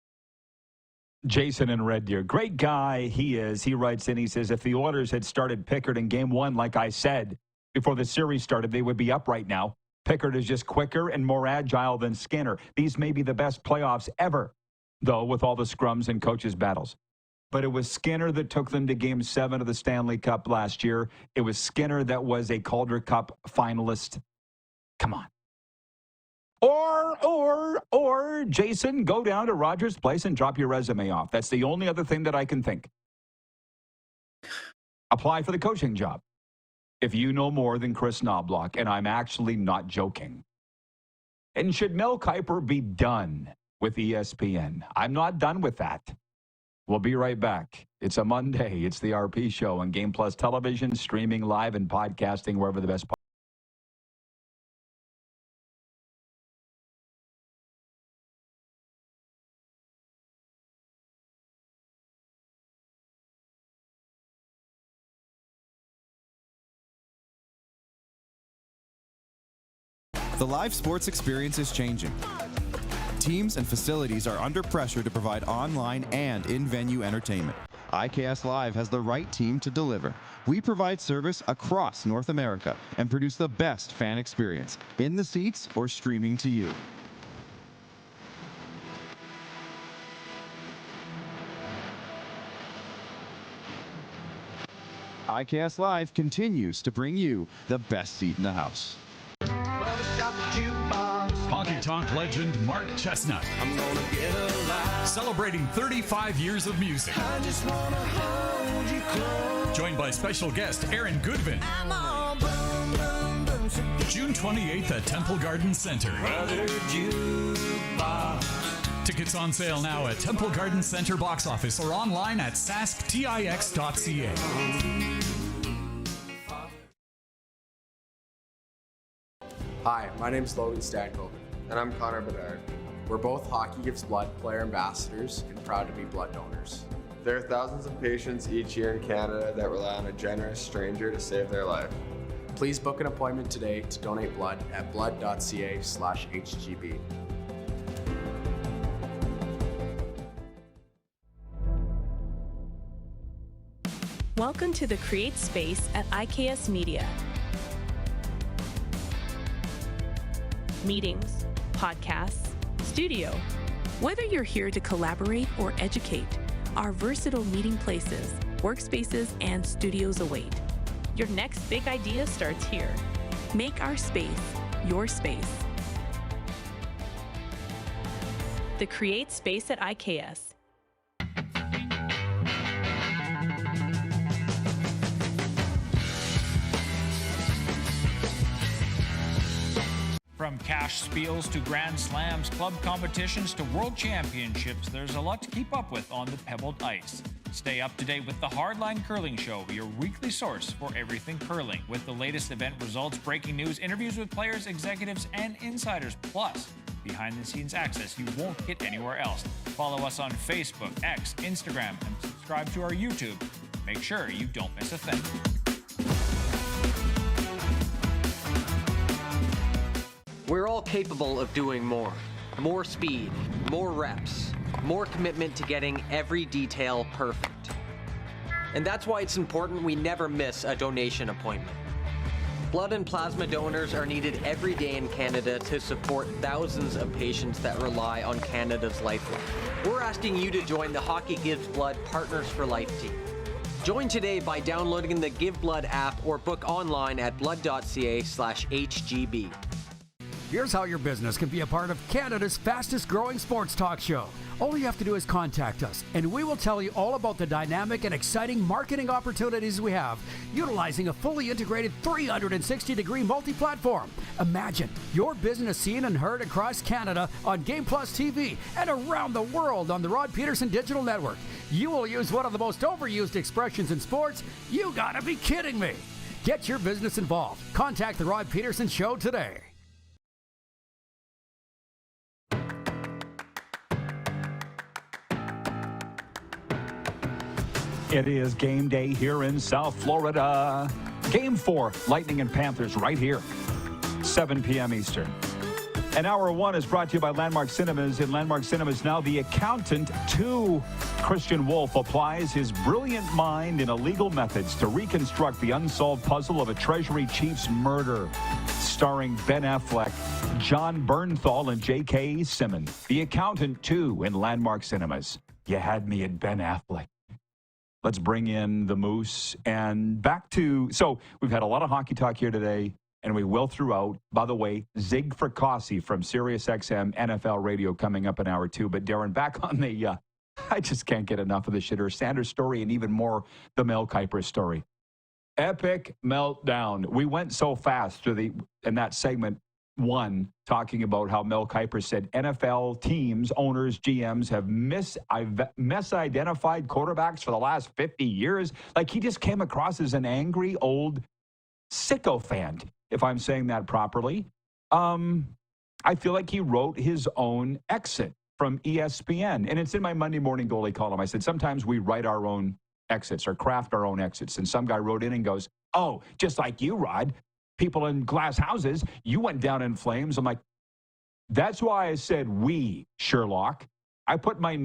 Jason in Red Deer, great guy he is. He writes in, he says, if the Oilers had started Pickard in game 1, like I said, before the series started, they would be up right now. Pickard is just quicker and more agile than Skinner. These may be the best playoffs ever, though, with all the scrums and coaches' battles. But it was Skinner that took them to Game 7 of the Stanley Cup last year. It was Skinner that was a Calder Cup finalist. Come on. Or, Jason, go down to Rogers Place and drop your resume off. That's the only other thing that I can think. Apply for the coaching job. If you know more than Chris Knobloch, and I'm actually not joking. And should Mel Kiper be done with ESPN? I'm not done with that. We'll be right back. It's a Monday. It's the RP Show on Game Plus Television, streaming live and podcasting wherever the best The live sports experience is changing. Teams and facilities are under pressure to provide online and in-venue entertainment. IKS Live has the right team to deliver. We provide service across North America and produce the best fan experience, in the seats or streaming to you. IKS Live continues to bring you the best seat in the house. Honky Tonk legend Mark Chestnut. I'm gonna get alive. Celebrating 35 years of music. I just wanna hold you close. Joined by special guest Aaron Goodvin. I'm all boom, boom, boom. June 28th at Temple Garden Center. Tickets on sale now at Temple Garden Center box office or online at sasktix.ca. Hi, my name's Logan Stankoven. And I'm Connor Bedard. We're both Hockey Gives Blood player ambassadors and proud to be blood donors. There are thousands of patients each year in Canada that rely on a generous stranger to save their life. Please book an appointment today to donate blood at blood.ca/HGB. Welcome to the Create Space at IKS Media. Meetings, podcasts, studio. Whether you're here to collaborate or educate, our versatile meeting places, workspaces, and studios await. Your next big idea starts here. Make our space your space. The Create Space at IKS. From cash spiels to grand slams, club competitions to world championships, there's a lot to keep up with on the pebbled ice. Stay up to date with the Hardline Curling Show, your weekly source for everything curling, with the latest event results, breaking news, interviews with players, executives, and insiders, plus behind-the-scenes access you won't get anywhere else. Follow us on Facebook, X, Instagram, and subscribe to our YouTube. Make sure you don't miss a thing. We're all capable of doing more. More speed, more reps, more commitment to getting every detail perfect. And that's why it's important we never miss a donation appointment. Blood and plasma donors are needed every day in Canada to support thousands of patients that rely on Canada's lifeline. We're asking you to join the Hockey Gives Blood Partners for Life team. Join today by downloading the Give Blood app or book online at blood.ca/HGB. Here's how your business can be a part of Canada's fastest growing sports talk show. All you have to do is contact us, and we will tell you all about the dynamic and exciting marketing opportunities we have, utilizing a fully integrated 360-degree multi-platform. Imagine your business seen and heard across Canada on Game Plus TV and around the world on the Rod Pedersen Digital Network. You will use one of the most overused expressions in sports. You gotta be kidding me. Get your business involved. Contact the Rod Pedersen Show today. It is game day here in South Florida. Game 4, Lightning and Panthers right here, 7 p.m. Eastern. And Hour 1 is brought to you by Landmark Cinemas. In Landmark Cinemas now, The Accountant 2. Christian Wolf applies his brilliant mind in illegal methods to reconstruct the unsolved puzzle of a Treasury chief's murder. Starring Ben Affleck, John Bernthal, and J.K. Simmons. The Accountant 2 in Landmark Cinemas. You had me at Ben Affleck. Let's bring in the Moose and back to... So we've had a lot of hockey talk here today, and we will throughout. By the way, Zig Fracassi from SiriusXM NFL Radio coming up in Hour 2. But Darren, back on the... I just can't get enough of the Shitter Sanders story and even more the Mel Kiper story. Epic meltdown. We went so fast through in that segment 1, talking about how Mel Kiper said NFL teams, owners, GMs have misidentified quarterbacks for the last 50 years. Like, he just came across as an angry old sycophant, if I'm saying that properly. I feel like he wrote his own exit from ESPN. And it's in my Monday Morning Goalie column. I said, sometimes we write our own exits or craft our own exits. And some guy wrote in and goes, oh, just like you, Rod. People in glass houses, you went down in flames. I'm like, that's why I said we, Sherlock. I put my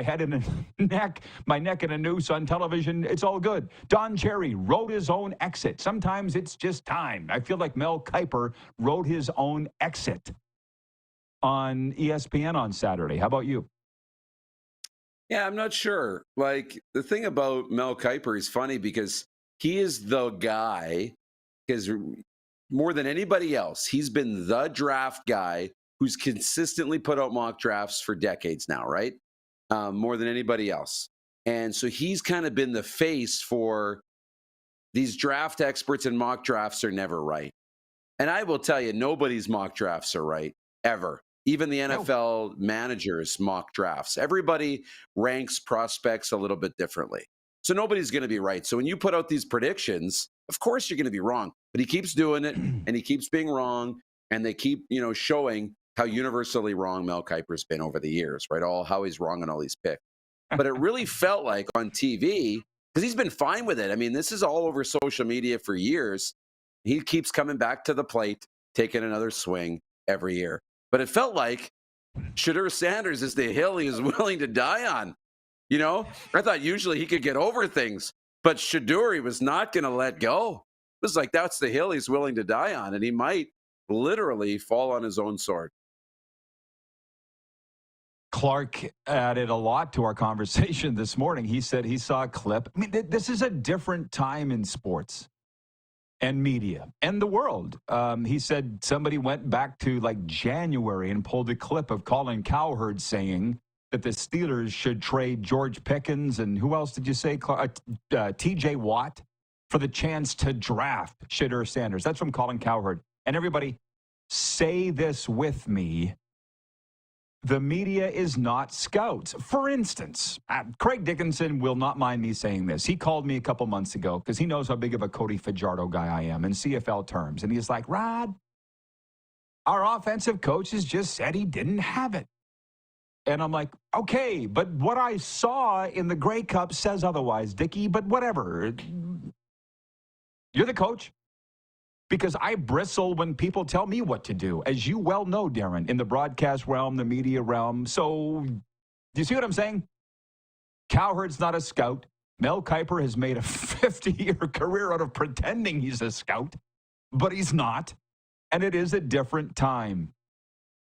head in a neck, my neck in a noose on television. It's all good. Don Cherry wrote his own exit. Sometimes it's just time. I feel like Mel Kiper wrote his own exit on ESPN on Saturday. How about you? Yeah, I'm not sure. Like, the thing about Mel Kiper is funny because he is the guy, because more than anybody else, he's been the draft guy who's consistently put out mock drafts for decades now, right? More than anybody else. And so he's kind of been the face for these draft experts, and mock drafts are never right. And I will tell you, nobody's mock drafts are right, ever. Even the NFL managers' mock drafts. Everybody ranks prospects a little bit differently. So nobody's going to be right. So when you put out these predictions, of course you're going to be wrong. But he keeps doing it, and he keeps being wrong, and they keep, showing how universally wrong Mel Kiper's been over the years, right? How he's wrong on all these picks. But it really felt like on TV, because he's been fine with it. I mean, this is all over social media for years. He keeps coming back to the plate, taking another swing every year. But it felt like Shedeur Sanders is the hill he is willing to die on. I thought usually he could get over things, but Shedeur, he was not going to let go. It was like, that's the hill he's willing to die on, and he might literally fall on his own sword. Clark added a lot to our conversation this morning. He said he saw a clip. I mean, this is a different time in sports and media and the world. He said somebody went back to like January and pulled a clip of Colin Cowherd saying that the Steelers should trade George Pickens and who else did you say? TJ Watt for the chance to draft Shedeur Sanders. That's from Colin Cowherd. And everybody, say this with me. The media is not scouts. For instance, Craig Dickinson will not mind me saying this. He called me a couple months ago because he knows how big of a Cody Fajardo guy I am in CFL terms. And he's like, Rod, our offensive coaches just said he didn't have it. And I'm like, okay, but what I saw in the Grey Cup says otherwise, Dickie, but whatever. You're the coach. Because I bristle when people tell me what to do, as you well know, Darren, in the broadcast realm, the media realm. So, do you see what I'm saying? Cowherd's not a scout. Mel Kiper has made a 50-year career out of pretending he's a scout, but he's not. And it is a different time.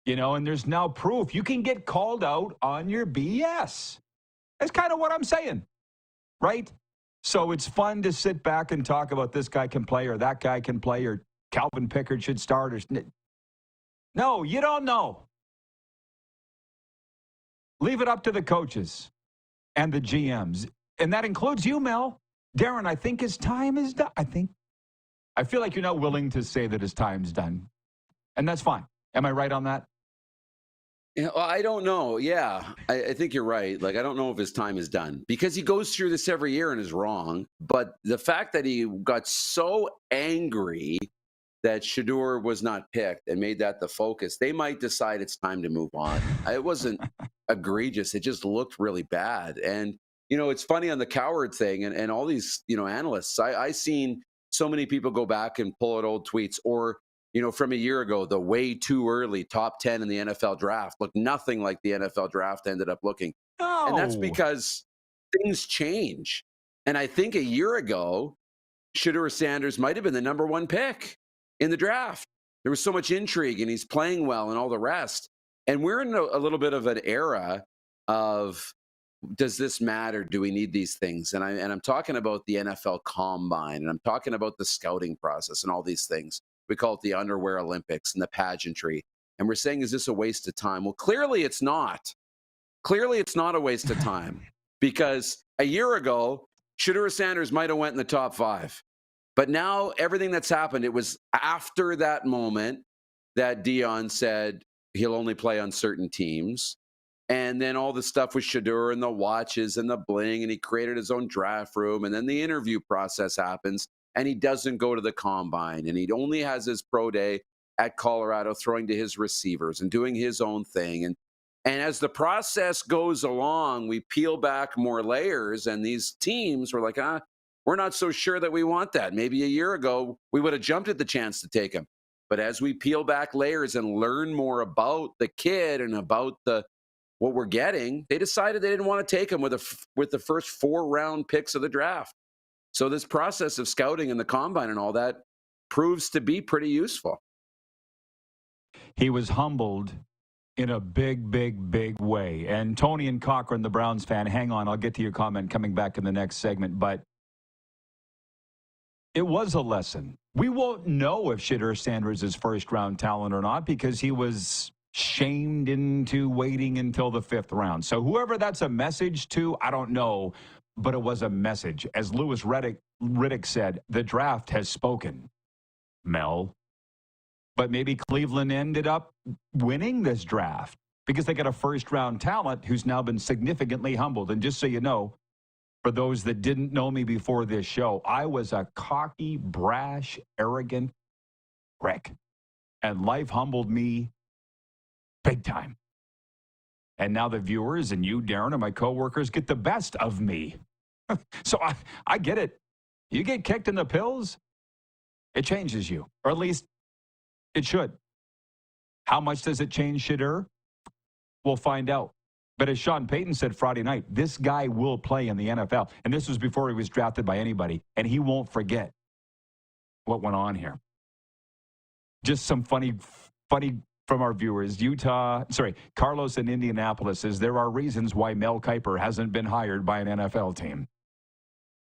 You know, and there's now proof you can get called out on your BS. That's kind of what I'm saying, right? So it's fun to sit back and talk about this guy can play or that guy can play or Calvin Pickard should start. Or no, you don't know. Leave it up to the coaches and the GMs. And that includes you, Mel. Darren, I think his time is done. I feel like you're not willing to say that his time's done. And that's fine. Am I right on that? You know, I don't know. Yeah, I think you're right. Like, I don't know if his time is done because he goes through this every year and is wrong. But the fact that he got so angry that Shedeur was not picked and made that the focus, they might decide it's time to move on. It wasn't egregious. It just looked really bad. And, you know, it's funny on the Cowherd thing and all these, you know, analysts. I seen so many people go back and pull out old tweets or, you know, from a year ago, the way too early top 10 in the NFL draft looked nothing like the NFL draft ended up looking. No. And that's because things change. And I think a year ago, Shedeur Sanders might have been the number one pick in the draft. There was so much intrigue and he's playing well and all the rest. And we're in a little bit of an era of, does this matter? Do we need these things? And I'm talking about the NFL Combine and I'm talking about the scouting process and all these things. We call it the Underwear Olympics and the pageantry. And we're saying, is this a waste of time? Well, clearly it's not. Clearly it's not a waste of time because a year ago, Shedeur Sanders might have went in the top 5. But now everything that's happened, it was after that moment that Dion said he'll only play on certain teams. And then all the stuff with Shedeur and the watches and the bling, and he created his own draft room. And then the interview process happens. And he doesn't go to the combine, and he only has his pro day at Colorado throwing to his receivers and doing his own thing. And as the process goes along, we peel back more layers, and these teams were like, we're not so sure that we want that. Maybe a year ago, we would have jumped at the chance to take him. But as we peel back layers and learn more about the kid and about what we're getting, they decided they didn't want to take him with the first 4-round picks of the draft. So this process of scouting and the combine and all that proves to be pretty useful. He was humbled in a big, big, big way. And Tony and Cochran, the Browns fan, hang on, I'll get to your comment coming back in the next segment. But it was a lesson. We won't know if Shedeur Sanders is first-round talent or not because he was shamed into waiting until the 5th round. So whoever that's a message to, I don't know. But it was a message. As Louis Riddick said, the draft has spoken, Mel. But maybe Cleveland ended up winning this draft because they got a first-round talent who's now been significantly humbled. And just so you know, for those that didn't know me before this show, I was a cocky, brash, arrogant prick. And life humbled me big time. And now the viewers and you, Darren, and my coworkers get the best of me. So I get it. You get kicked in the pills, it changes you. Or at least it should. How much does it change Shedeur? We'll find out. But as Sean Payton said Friday night, this guy will play in the NFL. And this was before he was drafted by anybody. And he won't forget what went on here. Just some funny from our viewers. Carlos in Indianapolis says there are reasons why Mel Kiper hasn't been hired by an NFL team.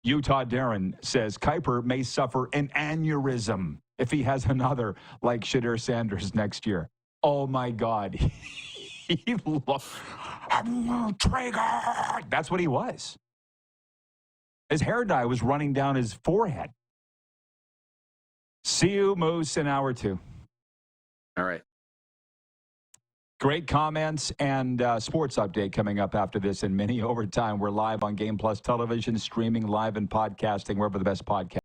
Utah Darren says Kiper may suffer an aneurysm if he has another like Shedeur Sanders next year. Oh my God. He looked trigger. That's what he was. His hair dye was running down his forehead. See you, Moose, in hour 2. All right. Great comments and sports update coming up after this in mini overtime. We're live on Game Plus Television, streaming live and podcasting wherever the best podcast.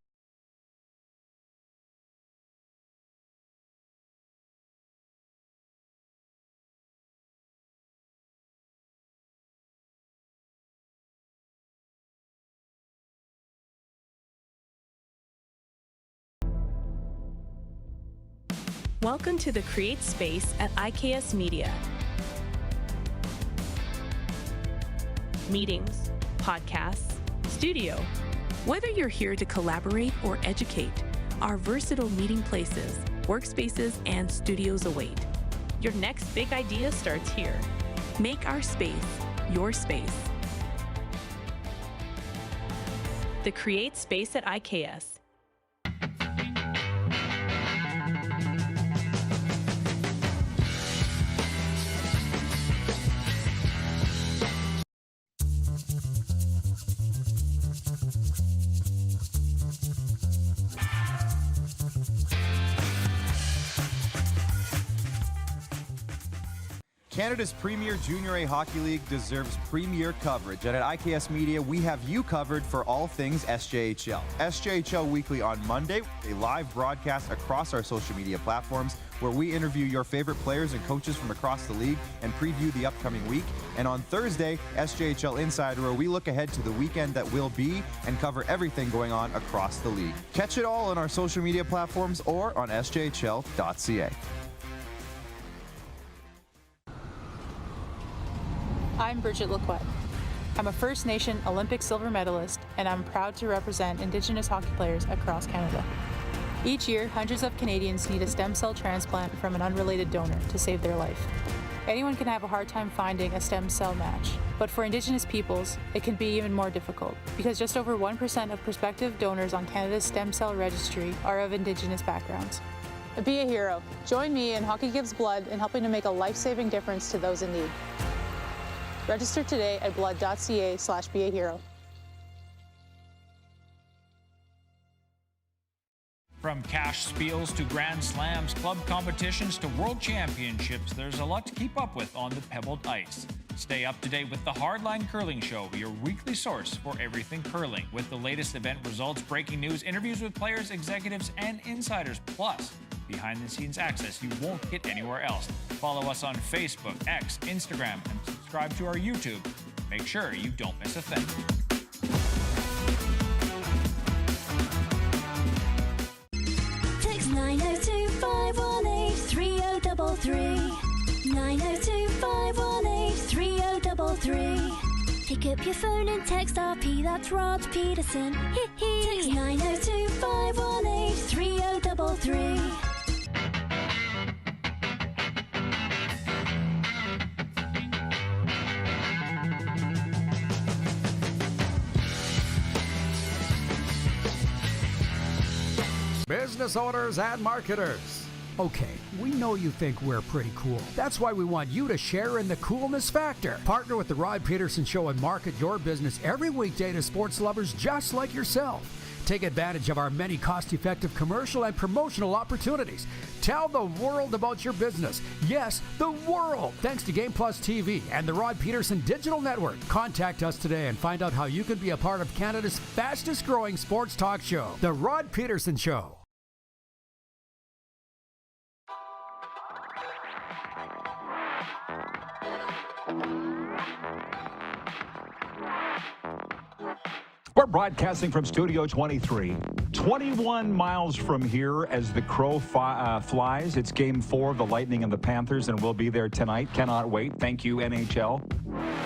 Welcome to the Create Space at IKS Media. Meetings, podcasts, studio. Whether you're here to collaborate or educate, our versatile meeting places, workspaces, and studios await. Your next big idea starts here. Make our space your space. The Create Space at IKS. Canada's premier Junior A Hockey League deserves premier coverage, and at IKS Media, we have you covered for all things SJHL. SJHL Weekly on Monday, a live broadcast across our social media platforms where we interview your favorite players and coaches from across the league and preview the upcoming week. And on Thursday, SJHL Insider, where we look ahead to the weekend that will be and cover everything going on across the league. Catch it all on our social media platforms or on sjhl.ca. I'm Bridget Lacquette. I'm a First Nation Olympic silver medalist, and I'm proud to represent Indigenous hockey players across Canada. Each year, hundreds of Canadians need a stem cell transplant from an unrelated donor to save their life. Anyone can have a hard time finding a stem cell match, but for Indigenous peoples, it can be even more difficult because just over 1% of prospective donors on Canada's stem cell registry are of Indigenous backgrounds. Be a hero. Join me in Hockey Gives Blood in helping to make a life-saving difference to those in need. Register today at blood.ca/beahero. From cash spiels to grand slams, club competitions to world championships, there's a lot to keep up with on the pebbled ice. Stay up to date with the Hardline Curling Show, your weekly source for everything curling, with the latest event results, breaking news, interviews with players, executives, and insiders, plus behind-the-scenes access you won't get anywhere else. Follow us on Facebook, X, Instagram, and subscribe to our YouTube. Make sure you don't miss a thing. Text 902-518-3033. 902-518-3033. Pick up your phone and text RP, that's Rod Pedersen. Text 902-518-3033. Business owners and marketers. Okay, we know you think we're pretty cool. That's why we want you to share in the coolness factor. Partner with the Rod Pedersen Show and market your business every weekday to sports lovers just like yourself. Take advantage of our many cost-effective commercial and promotional opportunities. Tell the world about your business. Yes, the world. Thanks to Game Plus TV and the Rod Pedersen Digital Network. Contact us today and find out how you can be a part of Canada's fastest-growing sports talk show, The Rod Pedersen Show. We're broadcasting from Studio 23, 21 miles from here as the crow flies. It's Game 4 of the Lightning and the Panthers, and we'll be there tonight. Cannot wait. Thank you, NHL.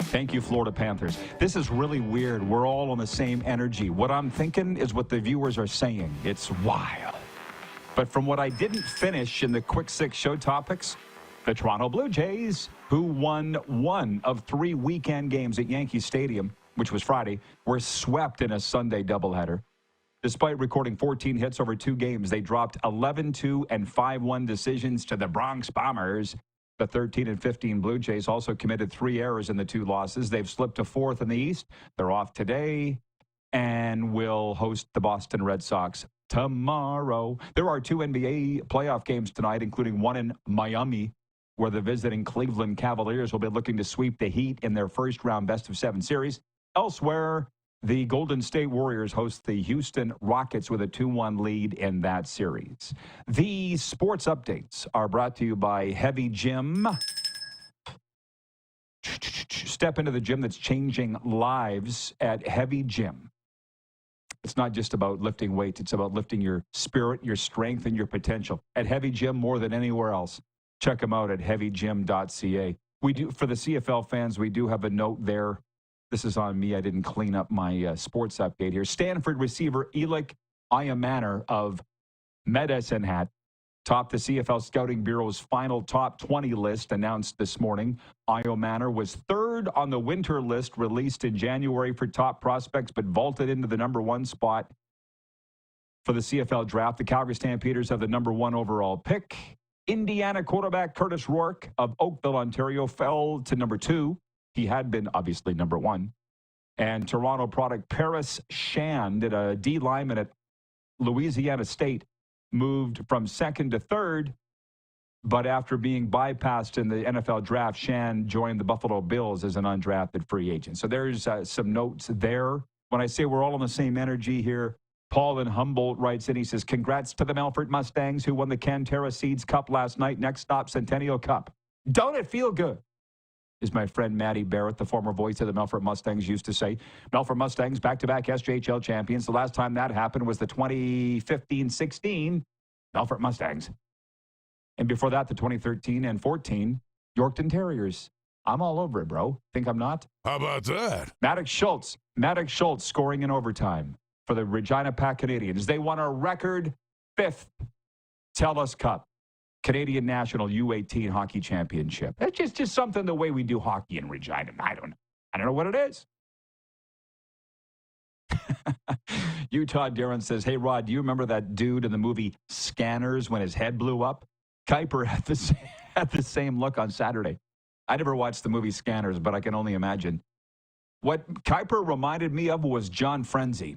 Thank you, Florida Panthers. This is really weird. We're all on the same energy. What I'm thinking is what the viewers are saying. It's wild. But from what I didn't finish in the Quick Six show topics, the Toronto Blue Jays, who won one of 3 weekend games at Yankee Stadium, which was Friday, were swept in a Sunday doubleheader. Despite recording 14 hits over 2 games, they dropped 11-2 and 5-1 decisions to the Bronx Bombers. The 13 and 15 Blue Jays also committed 3 errors in the 2 losses. They've slipped to 4th in the East. They're off today and will host the Boston Red Sox tomorrow. There are 2 NBA playoff games tonight, including one in Miami, where the visiting Cleveland Cavaliers will be looking to sweep the Heat in their first-round best-of-7 series. Elsewhere, the Golden State Warriors host the Houston Rockets with a 2-1 lead in that series. The sports updates are brought to you by Heavy Gym. Step into the gym that's changing lives at Heavy Gym. It's not just about lifting weights. It's about lifting your spirit, your strength, and your potential. At Heavy Gym, more than anywhere else. Check them out at heavygym.ca. We do, for the CFL fans, we do have a note there. This is on me. I didn't clean up my sports update here. Stanford receiver Elik Ayamaner of Medicine Hat topped the CFL Scouting Bureau's final top 20 list announced this morning. Ayamaner was 3rd on the winter list released in January for top prospects, but vaulted into the number 1 spot for the CFL draft. The Calgary Stampeders have the number 1 overall pick. Indiana quarterback Curtis Rourke of Oakville, Ontario, fell to number 2. He had been, obviously, number 1. And Toronto product Paris Shan did a D lineman at Louisiana State, moved from 2nd to 3rd, but after being bypassed in the NFL draft, Shan joined the Buffalo Bills as an undrafted free agent. So there's some notes there. When I say we're all on the same energy here, Paul in Humboldt writes in, he says, congrats to the Melfort Mustangs who won the Cantera Seeds Cup last night. Next stop, Centennial Cup. Don't it feel good? Is my friend Matty Barrett, the former voice of the Melfort Mustangs, used to say. Melfort Mustangs, back-to-back SJHL champions. The last time that happened was the 2015-16 Melfort Mustangs. And before that, the 2013 and 14 Yorkton Terriers. I'm all over it, bro. Think I'm not? How about that? Maddox Schultz scoring in overtime for the Regina Pack Canadians. They won a record 5th TELUS Cup. Canadian National U18 Hockey Championship. It's just something the way we do hockey in Regina. I don't know what it is. Utah Darren says, hey, Rod, do you remember that dude in the movie Scanners when his head blew up? Kuiper had the same look on Saturday. I never watched the movie Scanners, but I can only imagine. What Kuiper reminded me of was John Frenzy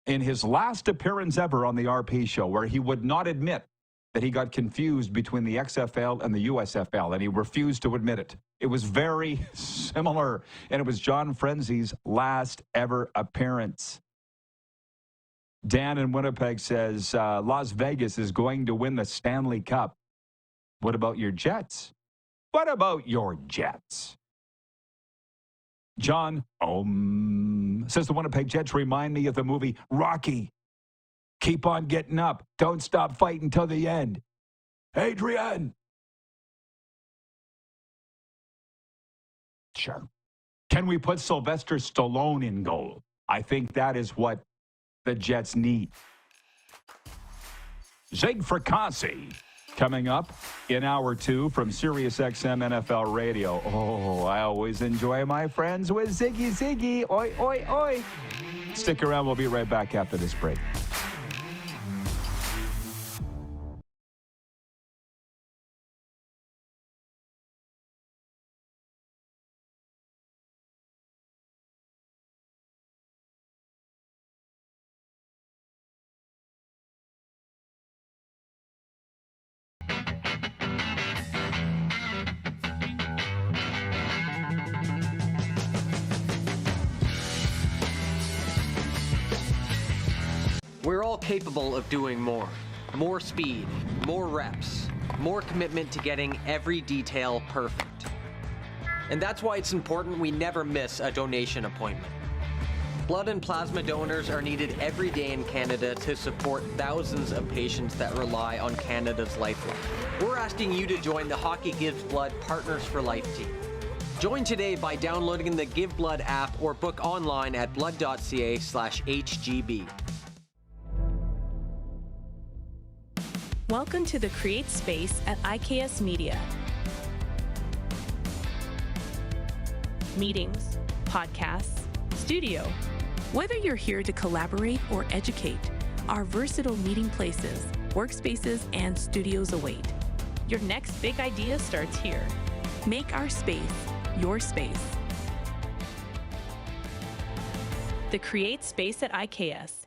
in his last appearance ever on the RP show, where he would not admit that he got confused between the XFL and the USFL, and he refused to admit it. It was very similar, and it was John Frenzy's last ever appearance. Dan in Winnipeg says, Las Vegas is going to win the Stanley Cup. What about your Jets? What about your Jets? John says the Winnipeg Jets remind me of the movie Rocky. Keep on getting up. Don't stop fighting till the end. Adrian. Sure. Can we put Sylvester Stallone in goal? I think that is what the Jets need. Zig Fracassi coming up in hour 2 from SiriusXM NFL Radio. Oh, I always enjoy my friends with Ziggy. Oi, oi, oi. Stick around. We'll be right back after this break. We're all capable of doing more. More speed, more reps, more commitment to getting every detail perfect. And that's why it's important we never miss a donation appointment. Blood and plasma donors are needed every day in Canada to support thousands of patients that rely on Canada's lifeline. We're asking you to join the Hockey Gives Blood Partners for Life team. Join today by downloading the Give Blood app or book online at blood.ca/HGB. Welcome to the Create Space at IKS Media. Meetings, podcasts, studio. Whether you're here to collaborate or educate, our versatile meeting places, workspaces, and studios await. Your next big idea starts here. Make our space your space. The Create Space at IKS.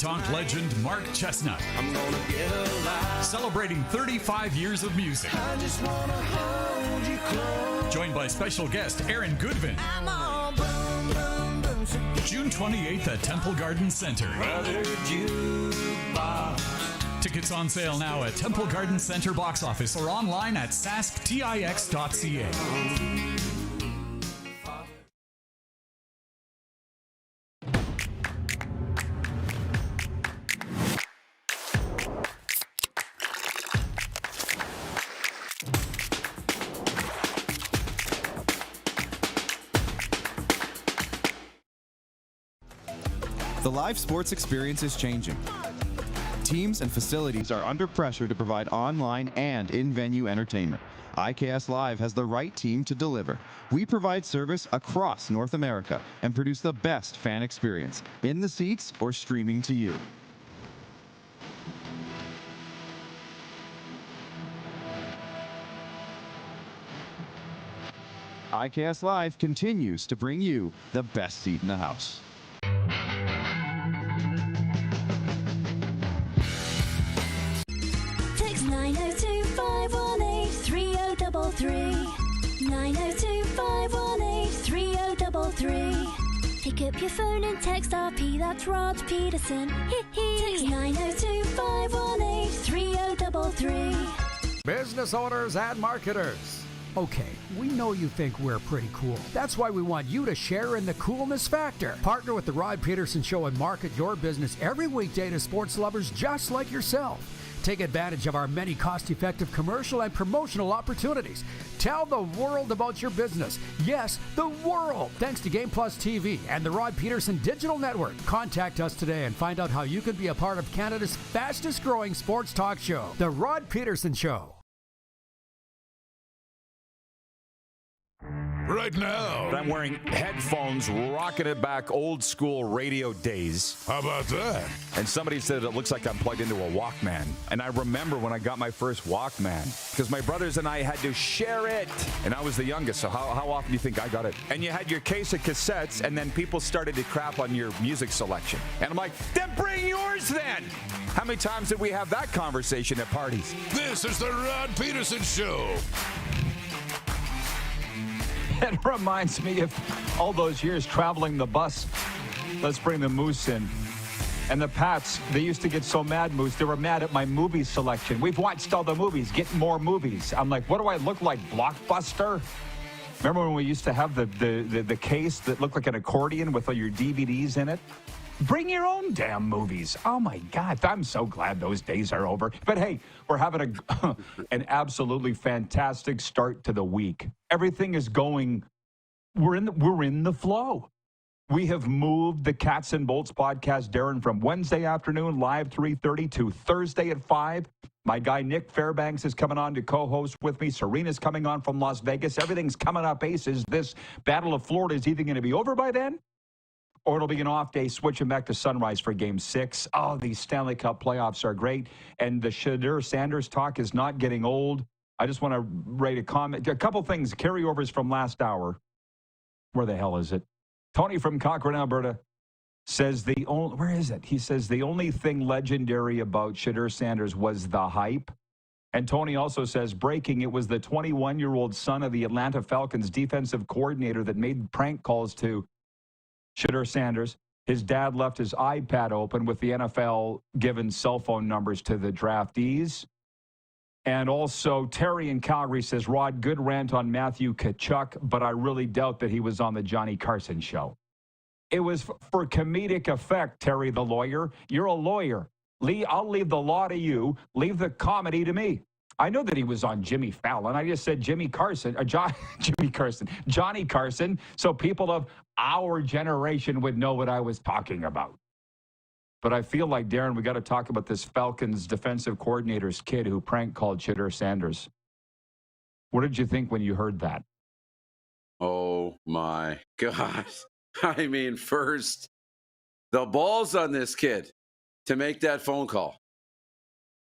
honky-tonk legend Mark Chestnut. I'm gonna get alive. Celebrating 35 years of music. I just wanna hold you close. Joined by special guest Aaron Goodvin. I'm all boom, boom, boom. June 28th at Temple Garden Center. Tickets on sale now at Temple Garden Center box office or online at sasktix.ca. The live sports experience is changing. Teams and facilities are under pressure to provide online and in-venue entertainment. IKS Live has the right team to deliver. We provide service across North America and produce the best fan experience, in the seats or streaming to you. IKS Live continues to bring you the best seat in the house. Text 902-518-3033. 902-518-3033. Pick up your phone and text RP, that's Rod Pedersen. Text 902-518-3033. Business owners and marketers. Okay, we know you think we're pretty cool. That's why we want you to share in the coolness factor. Partner with the Rod Pedersen Show and market your business every weekday to sports lovers just like yourself. Take advantage of our many cost-effective commercial and promotional opportunities. Tell the world about your business. Yes, the world. Thanks to Game Plus TV and the Rod Pedersen Digital Network. Contact us today and find out how you can be a part of Canada's fastest-growing sports talk show, The Rod Pedersen Show. Right now. I'm wearing headphones, rocking it back old school radio days. How about that? And somebody said it looks like I'm plugged into a Walkman. And I remember when I got my first Walkman, because my brothers and I had to share it. And I was the youngest, so how often do you think I got it? And you had your case of cassettes, and then people started to crap on your music selection. And I'm like, then bring yours then! How many times did we have that conversation at parties? This is the Rod Pedersen Show. It reminds me of all those years traveling the bus. Let's bring the Moose in. And the Pats, they used to get so mad, Moose. They were mad at my movie selection. We've watched all the movies, get more movies. I'm like, what do I look like, Blockbuster? Remember when we used to have the case that looked like an accordion with all your DVDs in it? Bring your own damn movies. Oh, my God. I'm so glad those days are over. But, hey, we're having an absolutely fantastic start to the week. Everything is going – we're in the flow. We have moved the Cats and Bolts podcast, Darren, from Wednesday afternoon, live 3:30 to Thursday at 5. My guy Nick Fairbanks is coming on to co-host with me. Serena's coming on from Las Vegas. Everything's coming up aces. This Battle of Florida is either going to be over by then, or it'll be an off day, switching back to sunrise for Game 6. Oh, these Stanley Cup playoffs are great. And the Shedeur Sanders talk is not getting old. I just want to rate a comment. A couple things, carryovers from last hour. Where the hell is it? Tony from Cochrane, Alberta, says where is it? He says the only thing legendary about Shedeur Sanders was the hype. And Tony also says, breaking, it was the 21-year-old son of the Atlanta Falcons defensive coordinator that made prank calls to Shedeur Sanders. His dad left his iPad open with the NFL giving cell phone numbers to the draftees. And also, Terry in Calgary says, Rod, good rant on Matthew Tkachuk, but I really doubt that he was on the Johnny Carson show. It was for comedic effect, Terry the lawyer. You're a lawyer. Lee, I'll leave the law to you. Leave the comedy to me. I know that he was on Jimmy Fallon. I just said Johnny Carson, so people of our generation would know what I was talking about. But I feel like, Darren, we got to talk about this Falcons defensive coordinator's kid who prank called Shedeur Sanders. What did you think when you heard that? Oh, my gosh. I mean, first, the balls on this kid to make that phone call.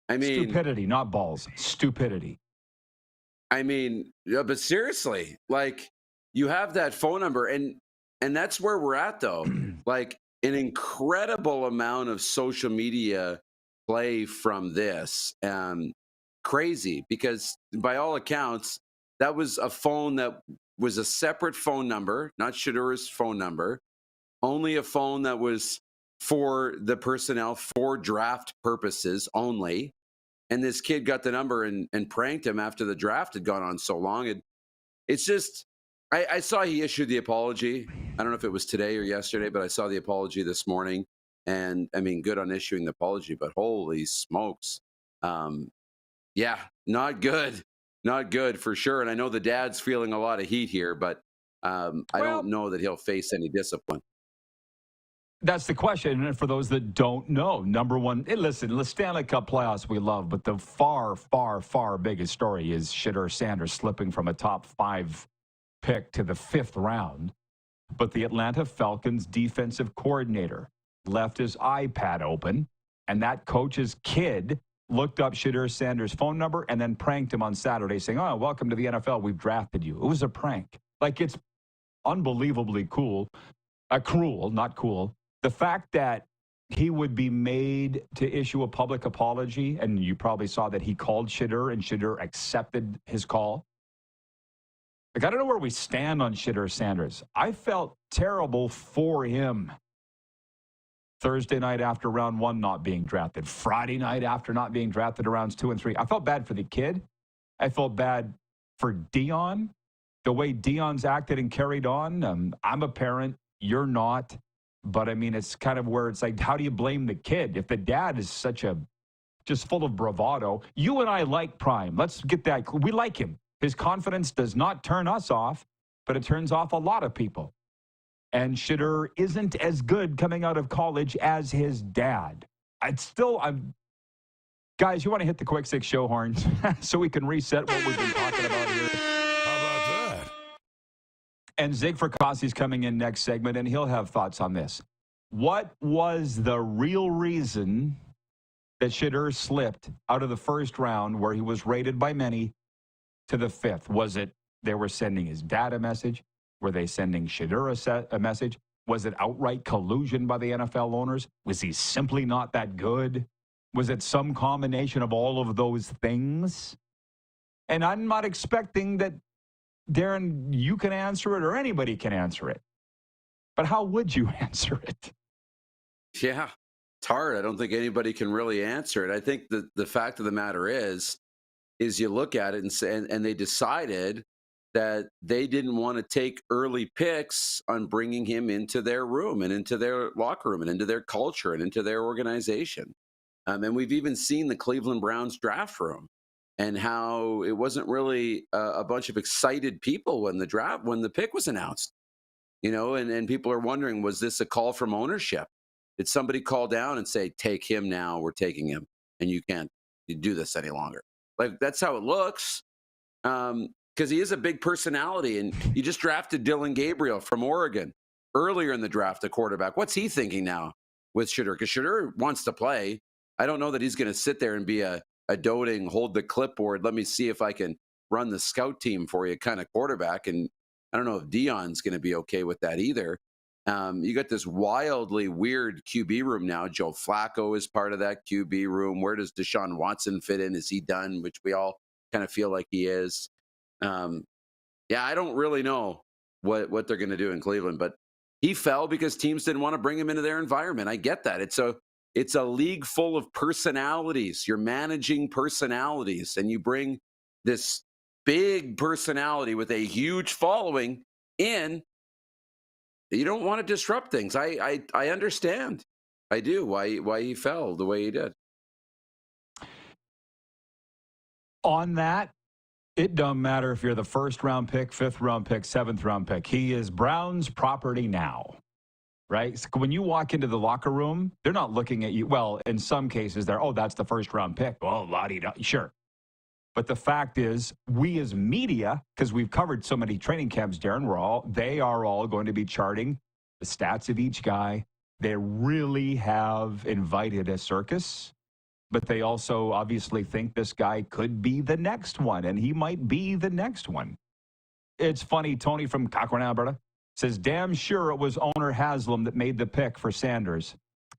I mean, stupidity, not balls. Stupidity. I mean, yeah, but seriously, like, you have that phone number, and that's where we're at, though. Like, an incredible amount of social media play from this. Crazy, because by all accounts, that was a phone that was a separate phone number, not Shedur's phone number, only a phone that was for the personnel for draft purposes only. And this kid got the number and pranked him after the draft had gone on so long. And it's just, I saw he issued the apology. I don't know if it was today or yesterday, but I saw the apology this morning. And I mean, good on issuing the apology, but holy smokes. Yeah, not good. Not good for sure. And I know the dad's feeling a lot of heat here, but I don't know that he'll face any discipline. That's the question. And for those that don't know, number one, listen, the Stanley Cup playoffs we love, but the far, far, far biggest story is Shedeur Sanders slipping from a top 5 pick to the 5th round. But the Atlanta Falcons defensive coordinator left his iPad open, and that coach's kid looked up Shedeur Sanders' phone number and then pranked him on Saturday saying, "Oh, welcome to the NFL. We've drafted you." It was a prank. Like, it's unbelievably cool. Cruel, not cool. The fact that he would be made to issue a public apology, and you probably saw that he called Shedeur and Shedeur accepted his call. Like, I don't know where we stand on Shedeur Sanders. I felt terrible for him. Thursday night after round 1 not being drafted. Friday night after not being drafted to rounds 2 and 3. I felt bad for the kid. I felt bad for Dion. The way Dion's acted and carried on. I'm a parent. You're not. But, I mean, it's kind of where it's like, how do you blame the kid? If the dad is just full of bravado. You and I like Prime. Let's get that. We like him. His confidence does not turn us off, but it turns off a lot of people. And Shedeur isn't as good coming out of college as his dad. Guys, you want to hit the quick 6 show horns so we can reset what we've been talking about here? How about that? And Zig Fracassi's coming in next segment, and he'll have thoughts on this. What was the real reason that Shedeur slipped out of the 1st round, where he was rated by many, to the 5th? Was it they were sending his dad a message? Were they sending Shedeur a message? Was it outright collusion by the NFL owners? Was he simply not that good? Was it some combination of all of those things? And I'm not expecting that, Darren, you can answer it or anybody can answer it. But how would you answer it? Yeah, it's hard. I don't think anybody can really answer it. I think the fact of the matter is you look at it and they decided that they didn't want to take early picks on bringing him into their room and into their locker room and into their culture and into their organization. And we've even seen the Cleveland Browns draft room and how it wasn't really a bunch of excited people when the pick was announced, and people are wondering, was this a call from ownership? Did somebody call down and say, take him now, we're taking him, and you can't do this any longer? Like, that's how it looks. Because he is a big personality, and you just drafted Dylan Gabriel from Oregon earlier in the draft, a quarterback. What's he thinking now with Shedeur? Because Shedeur wants to play. I don't know that he's going to sit there and be a doting, hold the clipboard, let me see if I can run the scout team for you kind of quarterback. And I don't know if Dion's going to be okay with that either. You got this wildly weird QB room now. Joe Flacco is part of that QB room. Where does Deshaun Watson fit in? Is he done? Which we all kind of feel like he is. I don't really know what they're going to do in Cleveland, but he fell because teams didn't want to bring him into their environment. I get that. It's a league full of personalities. You're managing personalities, and you bring this big personality with a huge following in. You don't want to disrupt things. I understand. I do why he fell the way he did. On that, it don't matter if you're the 1st round pick, 5th round pick, 7th round pick. He is Brown's property now, right? So when you walk into the locker room, they're not looking at you. Well, in some cases, that's the 1st round pick. Well, sure. But the fact is, we as media, because we've covered so many training camps, Darren, they are all going to be charting the stats of each guy. They really have invited a circus. But they also obviously think this guy could be the next one, and he might be the next one. It's funny, Tony from Cochrane, Alberta. Says, damn sure it was owner Haslam that made the pick for Sanders,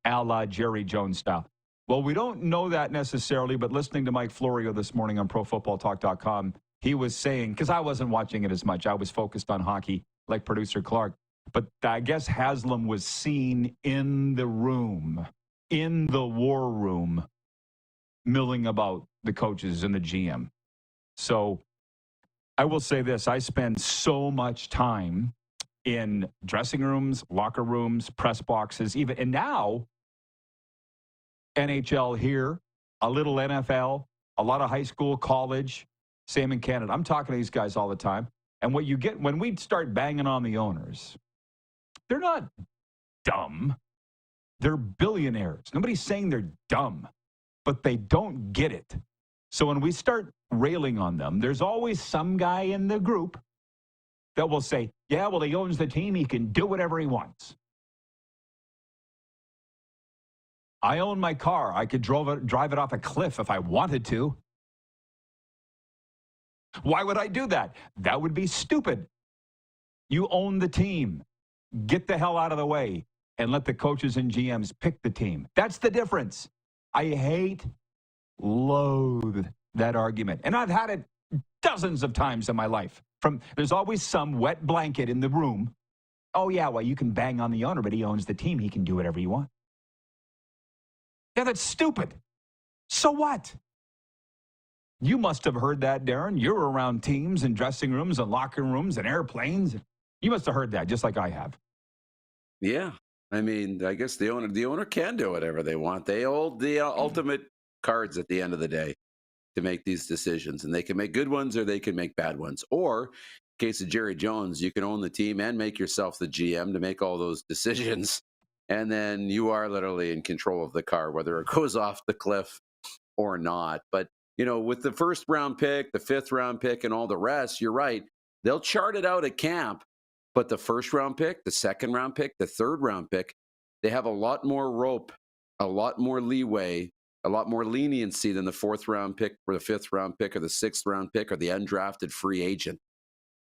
a la Jerry Jones style. Well, we don't know that necessarily, but listening to Mike Florio this morning on ProFootballTalk.com, he was saying, because I wasn't watching it as much, I was focused on hockey like producer Clark, but I guess Haslam was seen in the room, in the war room, milling about the coaches and the GM. So I will say this, I spend so much time in dressing rooms, locker rooms, press boxes, even, and now NHL here, a little NFL, a lot of high school, college, same in Canada. I'm talking to these guys all the time. And what you get when we start banging on the owners, they're not dumb. They're billionaires. Nobody's saying they're dumb, but they don't get it. So when we start railing on them, there's always some guy in the group that will say, yeah, well, he owns the team. He can do whatever he wants. I own my car. I could drive it off a cliff if I wanted to. Why would I do that? That would be stupid. You own the team. Get the hell out of the way and let the coaches and GMs pick the team. That's the difference. I loathe that argument. And I've had it dozens of times in my life. There's always some wet blanket in the room. Oh, yeah, well, you can bang on the owner, but he owns the team. He can do whatever he wants. Yeah, that's stupid. So what? You must have heard that, Darren. You're around teams and dressing rooms and locker rooms and airplanes. You must have heard that, just like I have. Yeah. I mean, I guess the owner can do whatever they want. They hold the ultimate cards at the end of the day to make these decisions. And they can make good ones or they can make bad ones. Or, in case of Jerry Jones, you can own the team and make yourself the GM to make all those decisions. And then you are literally in control of the car, whether it goes off the cliff or not. But, you know, with the first round pick, the fifth round pick, and all the rest, you're right. They'll chart it out at camp. But the first round pick, the second round pick, the third round pick, they have a lot more rope, a lot more leeway, a lot more leniency than the fourth round pick or the fifth round pick or the sixth round pick or the undrafted free agent.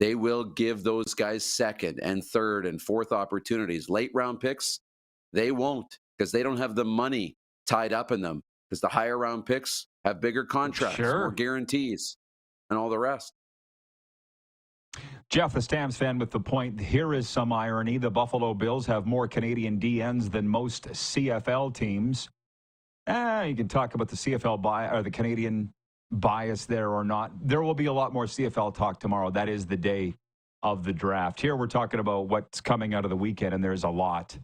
They will give those guys second and third and fourth opportunities. Late round picks, they won't, because they don't have the money tied up in them, because the higher round picks have bigger contracts, more guarantees, and all the rest. Jeff, the Stamps fan with the point. Here is some irony. The Buffalo Bills have more Canadian DNs than most CFL teams. You can talk about the CFL or the Canadian bias there or not. There will be a lot more CFL talk tomorrow. That is the day of the draft. Here we're talking about what's coming out of the weekend, and there's a lot.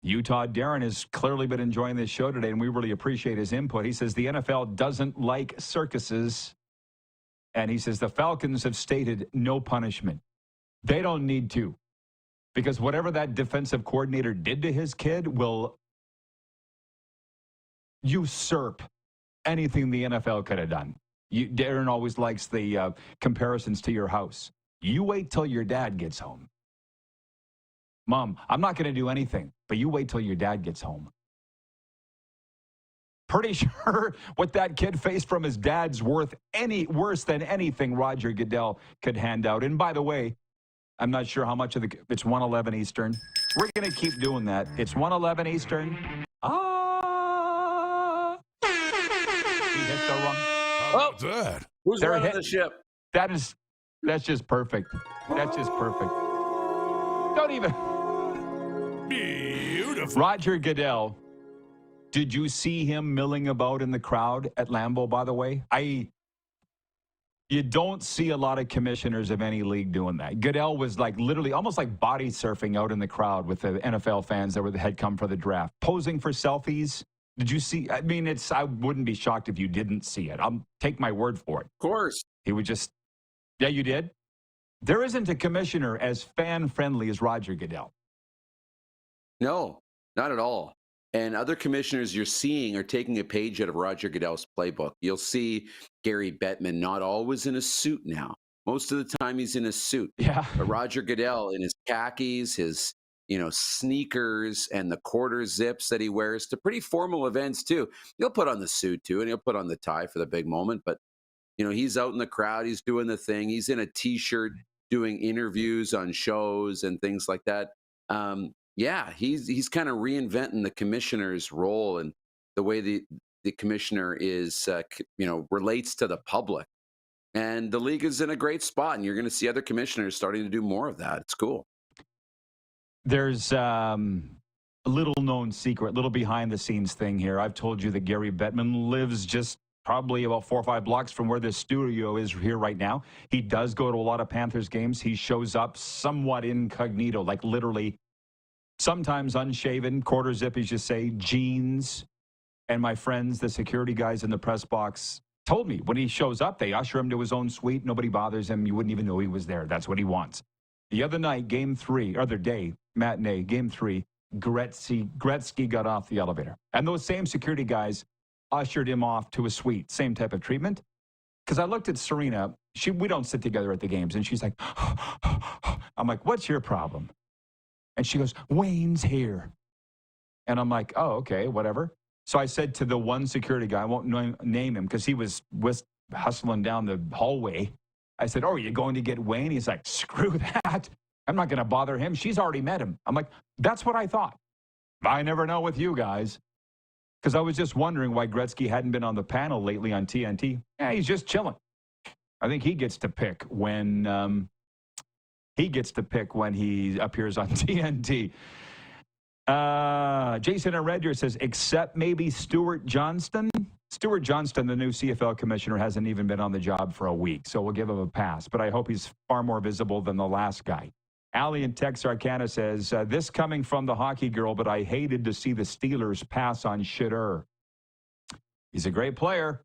Utah Darren has clearly been enjoying this show today, and we really appreciate his input. He says the NFL doesn't like circuses, and he says the Falcons have stated no punishment. They don't need to, because whatever that defensive coordinator did to his kid will usurp anything the NFL could have done. Darren always likes the comparisons to your house. You wait till your dad gets home. Mom, I'm not going to do anything, but you wait till your dad gets home. Pretty sure what that kid faced from his dad's worse than anything Roger Goodell could hand out. And by the way, I'm not sure how much of it's 1:11 Eastern. We're going to keep doing that. It's 1:11 Eastern. He hit the wrong. How about that? Who's running the ship? That's just perfect. That's just perfect. Don't even. Beautiful. Roger Goodell. Did you see him milling about in the crowd at Lambeau, by the way? You don't see a lot of commissioners of any league doing that. Goodell was like literally almost like body surfing out in the crowd with the NFL fans that had come for the draft, posing for selfies. Did you see? I mean, I wouldn't be shocked if you didn't see it. I'll take my word for it. Of course. He would just, yeah, you did? There isn't a commissioner as fan-friendly as Roger Goodell. No, not at all. And other commissioners you're seeing are taking a page out of Roger Goodell's playbook. You'll see Gary Bettman not always in a suit now. Most of the time he's in a suit. Yeah. But Roger Goodell in his khakis, his sneakers, and the quarter zips that he wears to pretty formal events too. He'll put on the suit too, and he'll put on the tie for the big moment. But he's out in the crowd. He's doing the thing. He's in a T-shirt. doing interviews on shows and things like that. Yeah, he's kind of reinventing the commissioner's role and the way the commissioner is, relates to the public. And the league is in a great spot, and you're going to see other commissioners starting to do more of that. It's cool. There's a little known secret, little behind the scenes thing here. I've told you that Gary Bettman lives just probably about 4 or 5 blocks from where this studio is here right now. He does go to a lot of Panthers games. He shows up somewhat incognito, like literally sometimes unshaven, quarter zip, as you say, jeans. And my friends, the security guys in the press box, told me when he shows up, they usher him to his own suite. Nobody bothers him. You wouldn't even know he was there. That's what he wants. The other night, matinee, game 3, Gretzky got off the elevator. And those same security guys ushered him off to a suite. Same type of treatment. Because I looked at Serena. We don't sit together at the games. And she's like, I'm like, what's your problem? And she goes, Wayne's here. And I'm like, oh, okay, whatever. So I said to the one security guy, I won't name him because he was hustling down the hallway. I said, oh, are you going to get Wayne? He's like, screw that. I'm not going to bother him. She's already met him. I'm like, that's what I thought. I never know with you guys. Because I was just wondering why Gretzky hadn't been on the panel lately on TNT. Yeah, he's just chilling. I think he gets to pick when he appears on TNT. Jason in Red Deer says, except maybe Stuart Johnston. Stuart Johnston, the new CFL commissioner, hasn't even been on the job for a week, so we'll give him a pass. But I hope he's far more visible than the last guy. Allie in Texarkana says, this coming from the hockey girl, but I hated to see the Steelers pass on Shitter. He's a great player,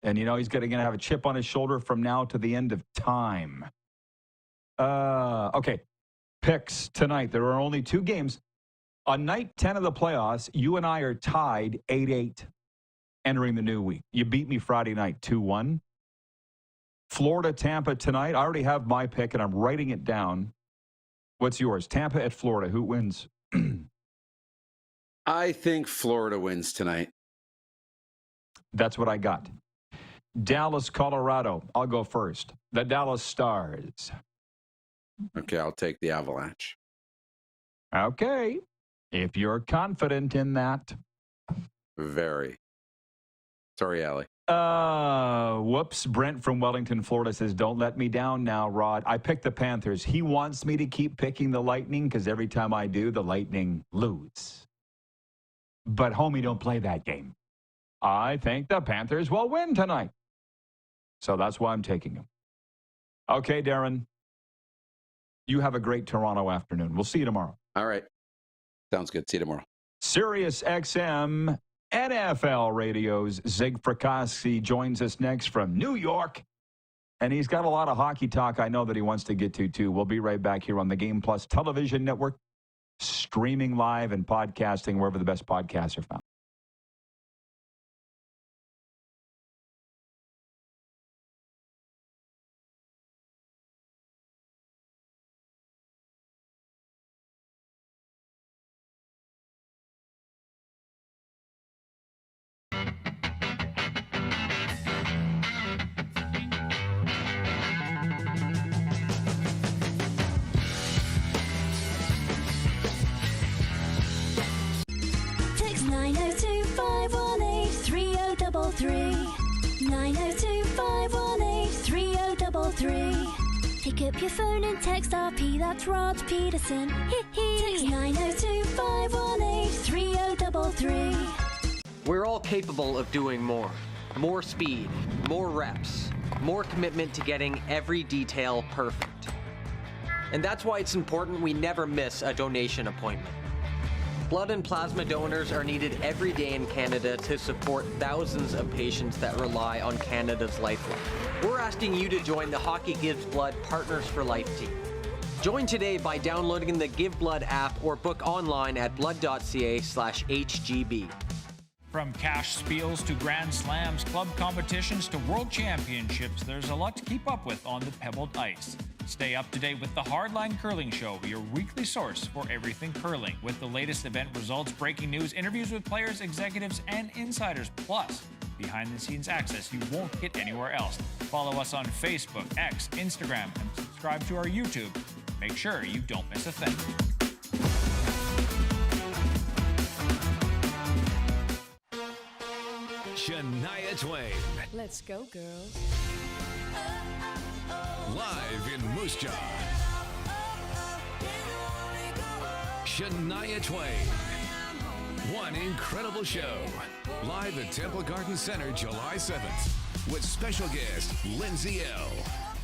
and, he's going to have a chip on his shoulder from now to the end of time. Okay, picks tonight. There are only 2 games. On night 10 of the playoffs, you and I are tied 8-8 entering the new week. You beat me Friday night 2-1. Florida, Tampa tonight. I already have my pick, and I'm writing it down. What's yours? Tampa at Florida. Who wins? I think Florida wins tonight. That's what I got. Dallas, Colorado. I'll go first. The Dallas Stars. Okay, I'll take the Avalanche. Okay. If you're confident in that. Very. Sorry, Allie. Whoops. Brent from Wellington, Florida says, don't let me down now, Rod. I picked the Panthers. He wants me to keep picking the Lightning because every time I do, the Lightning lose. But, homie, don't play that game. I think the Panthers will win tonight. So that's why I'm taking them. Okay, Darren. You have a great Toronto afternoon. We'll see you tomorrow. All right. Sounds good. See you tomorrow. SiriusXM NFL Radio's Zig Fracassi joins us next from New York. And he's got a lot of hockey talk I know that he wants to get to, too. We'll be right back here on the Game Plus Television Network, streaming live and podcasting wherever the best podcasts are found. Text 902-518-3033. 902-518-3033. Pick up your phone and text RP, that's Rod Pedersen. Text 902-518-3033. We're all capable of doing more. More speed, more reps, more commitment to getting every detail perfect. And that's why it's important we never miss a donation appointment. Blood and plasma donors are needed every day in Canada to support thousands of patients that rely on Canada's lifeline. We're asking you to join the Hockey Gives Blood Partners for Life team. Join today by downloading the Give Blood app or book online at blood.ca/HGB. From cash spiels to Grand Slams, club competitions to world championships, there's a lot to keep up with on the pebbled ice. Stay up to date with the Hardline Curling Show, your weekly source for everything curling, with the latest event results, breaking news, interviews with players, executives, and insiders, plus behind-the-scenes access you won't get anywhere else. Follow us on Facebook, X, Instagram, and subscribe subscribe to our YouTube. Make sure you don't miss a thing. Shania Twain. Let's go, girls. Live in Moose Jaw. Shania Twain. One incredible show. Live at Temple Garden Center, July 7th. With special guest, Lindsay L.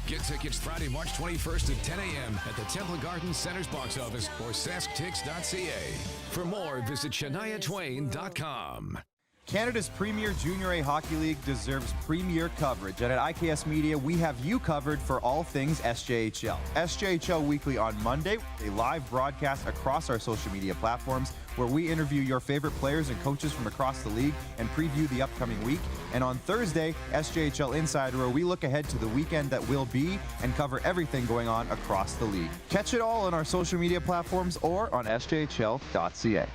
Get tickets Friday, March 21st at 10 a.m. at the Temple Garden Center's box office or sasktix.ca. For more, visit ShaniaTwain.com. Canada's premier Junior A Hockey League deserves premier coverage, and at IKS Media, we have you covered for all things SJHL. SJHL Weekly on Monday, a live broadcast across our social media platforms where we interview your favorite players and coaches from across the league and preview the upcoming week. And on Thursday, SJHL Insider, where we look ahead to the weekend that will be and cover everything going on across the league. Catch it all on our social media platforms or on sjhl.ca.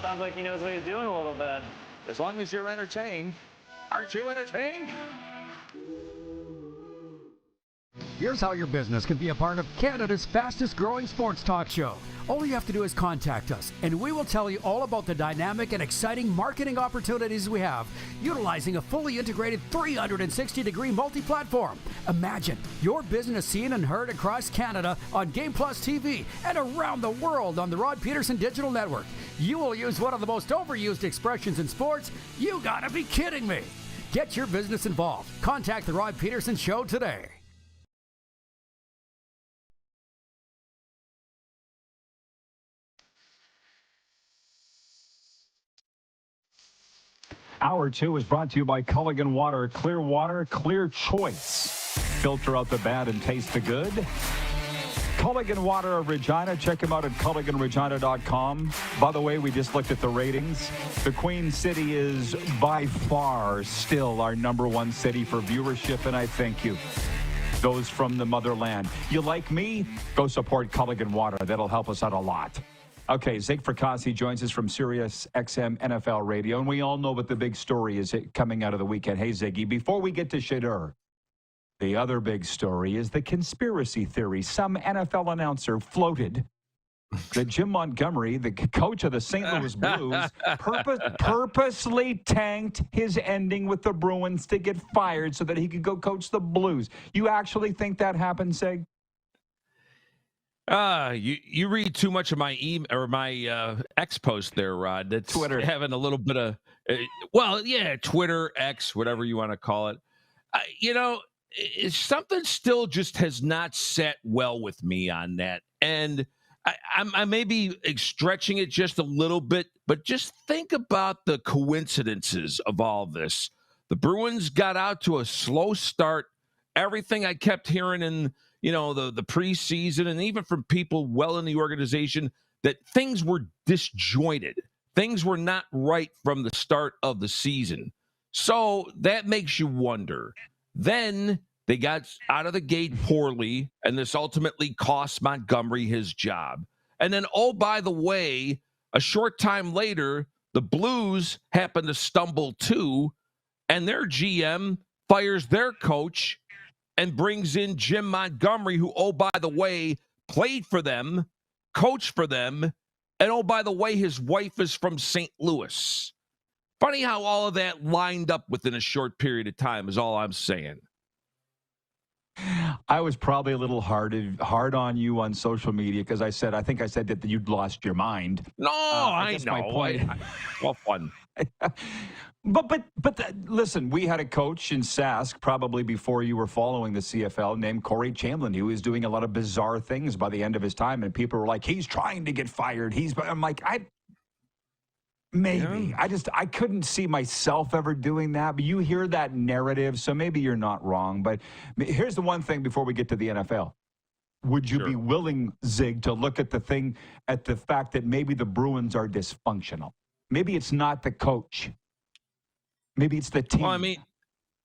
Sounds like he knows what he's doing a little bit. As long as you're entertained. Aren't you entertained? Here's how your business can be a part of Canada's fastest growing sports talk show. All you have to do is contact us, and we will tell you all about the dynamic and exciting marketing opportunities we have, utilizing a fully integrated 360-degree multi-platform. Imagine your business seen and heard across Canada on Game Plus TV and around the world on the Rod Pedersen Digital Network. You will use one of the most overused expressions in sports. You gotta be kidding me. Get your business involved. Contact the Rod Pedersen Show today. Hour 2 is brought to you by Culligan Water. Clear water, clear choice. Filter out the bad and taste the good. Culligan Water of Regina. Check him out at culliganregina.com. By the way, we just looked at the ratings. The Queen City is by far still our #1 city for viewership, and I thank you. Those from the motherland. You like me? Go support Culligan Water. That'll help us out a lot. Okay, Zig Fracassi joins us from SiriusXM NFL Radio, and we all know what the big story is coming out of the weekend. Hey, Ziggy, before we get to Shadur, the other big story is the conspiracy theory. Some NFL announcer floated that Jim Montgomery, the coach of the St. Louis Blues, purposely tanked his ending with the Bruins to get fired so that he could go coach the Blues. You actually think that happened, Zig? You read too much of my X post there, Rod. That's Twitter having a little bit of Twitter, X, whatever you want to call it. Something still just has not set well with me on that, and I may be stretching it just a little bit, but just think about the coincidences of all this. The Bruins got out to a slow start. Everything I kept hearing in the preseason, and even from people well in the organization, that things were disjointed. Things were not right from the start of the season. So that makes you wonder. Then they got out of the gate poorly, and this ultimately cost Montgomery his job. And then, oh, by the way, a short time later, the Blues happened to stumble too, and their GM fires their coach and brings in Jim Montgomery, who, oh, by the way, played for them, coached for them, and, oh, by the way, his wife is from St. Louis. Funny how all of that lined up within a short period of time is all I'm saying. I was probably a little hard on you on social media because I think I said that you'd lost your mind. No, I know. My point. Well, fun. But listen, we had a coach in Sask probably before you were following the CFL named Corey Chamberlain. He was doing a lot of bizarre things by the end of his time, and people were like, he's trying to get fired. I'm like, maybe. Yeah. I couldn't see myself ever doing that, but you hear that narrative, so maybe you're not wrong. But here's the one thing before we get to the NFL. would you Sure. be willing, Zig, to look at the fact that maybe the Bruins are dysfunctional? Maybe it's not the coach. Maybe it's the team.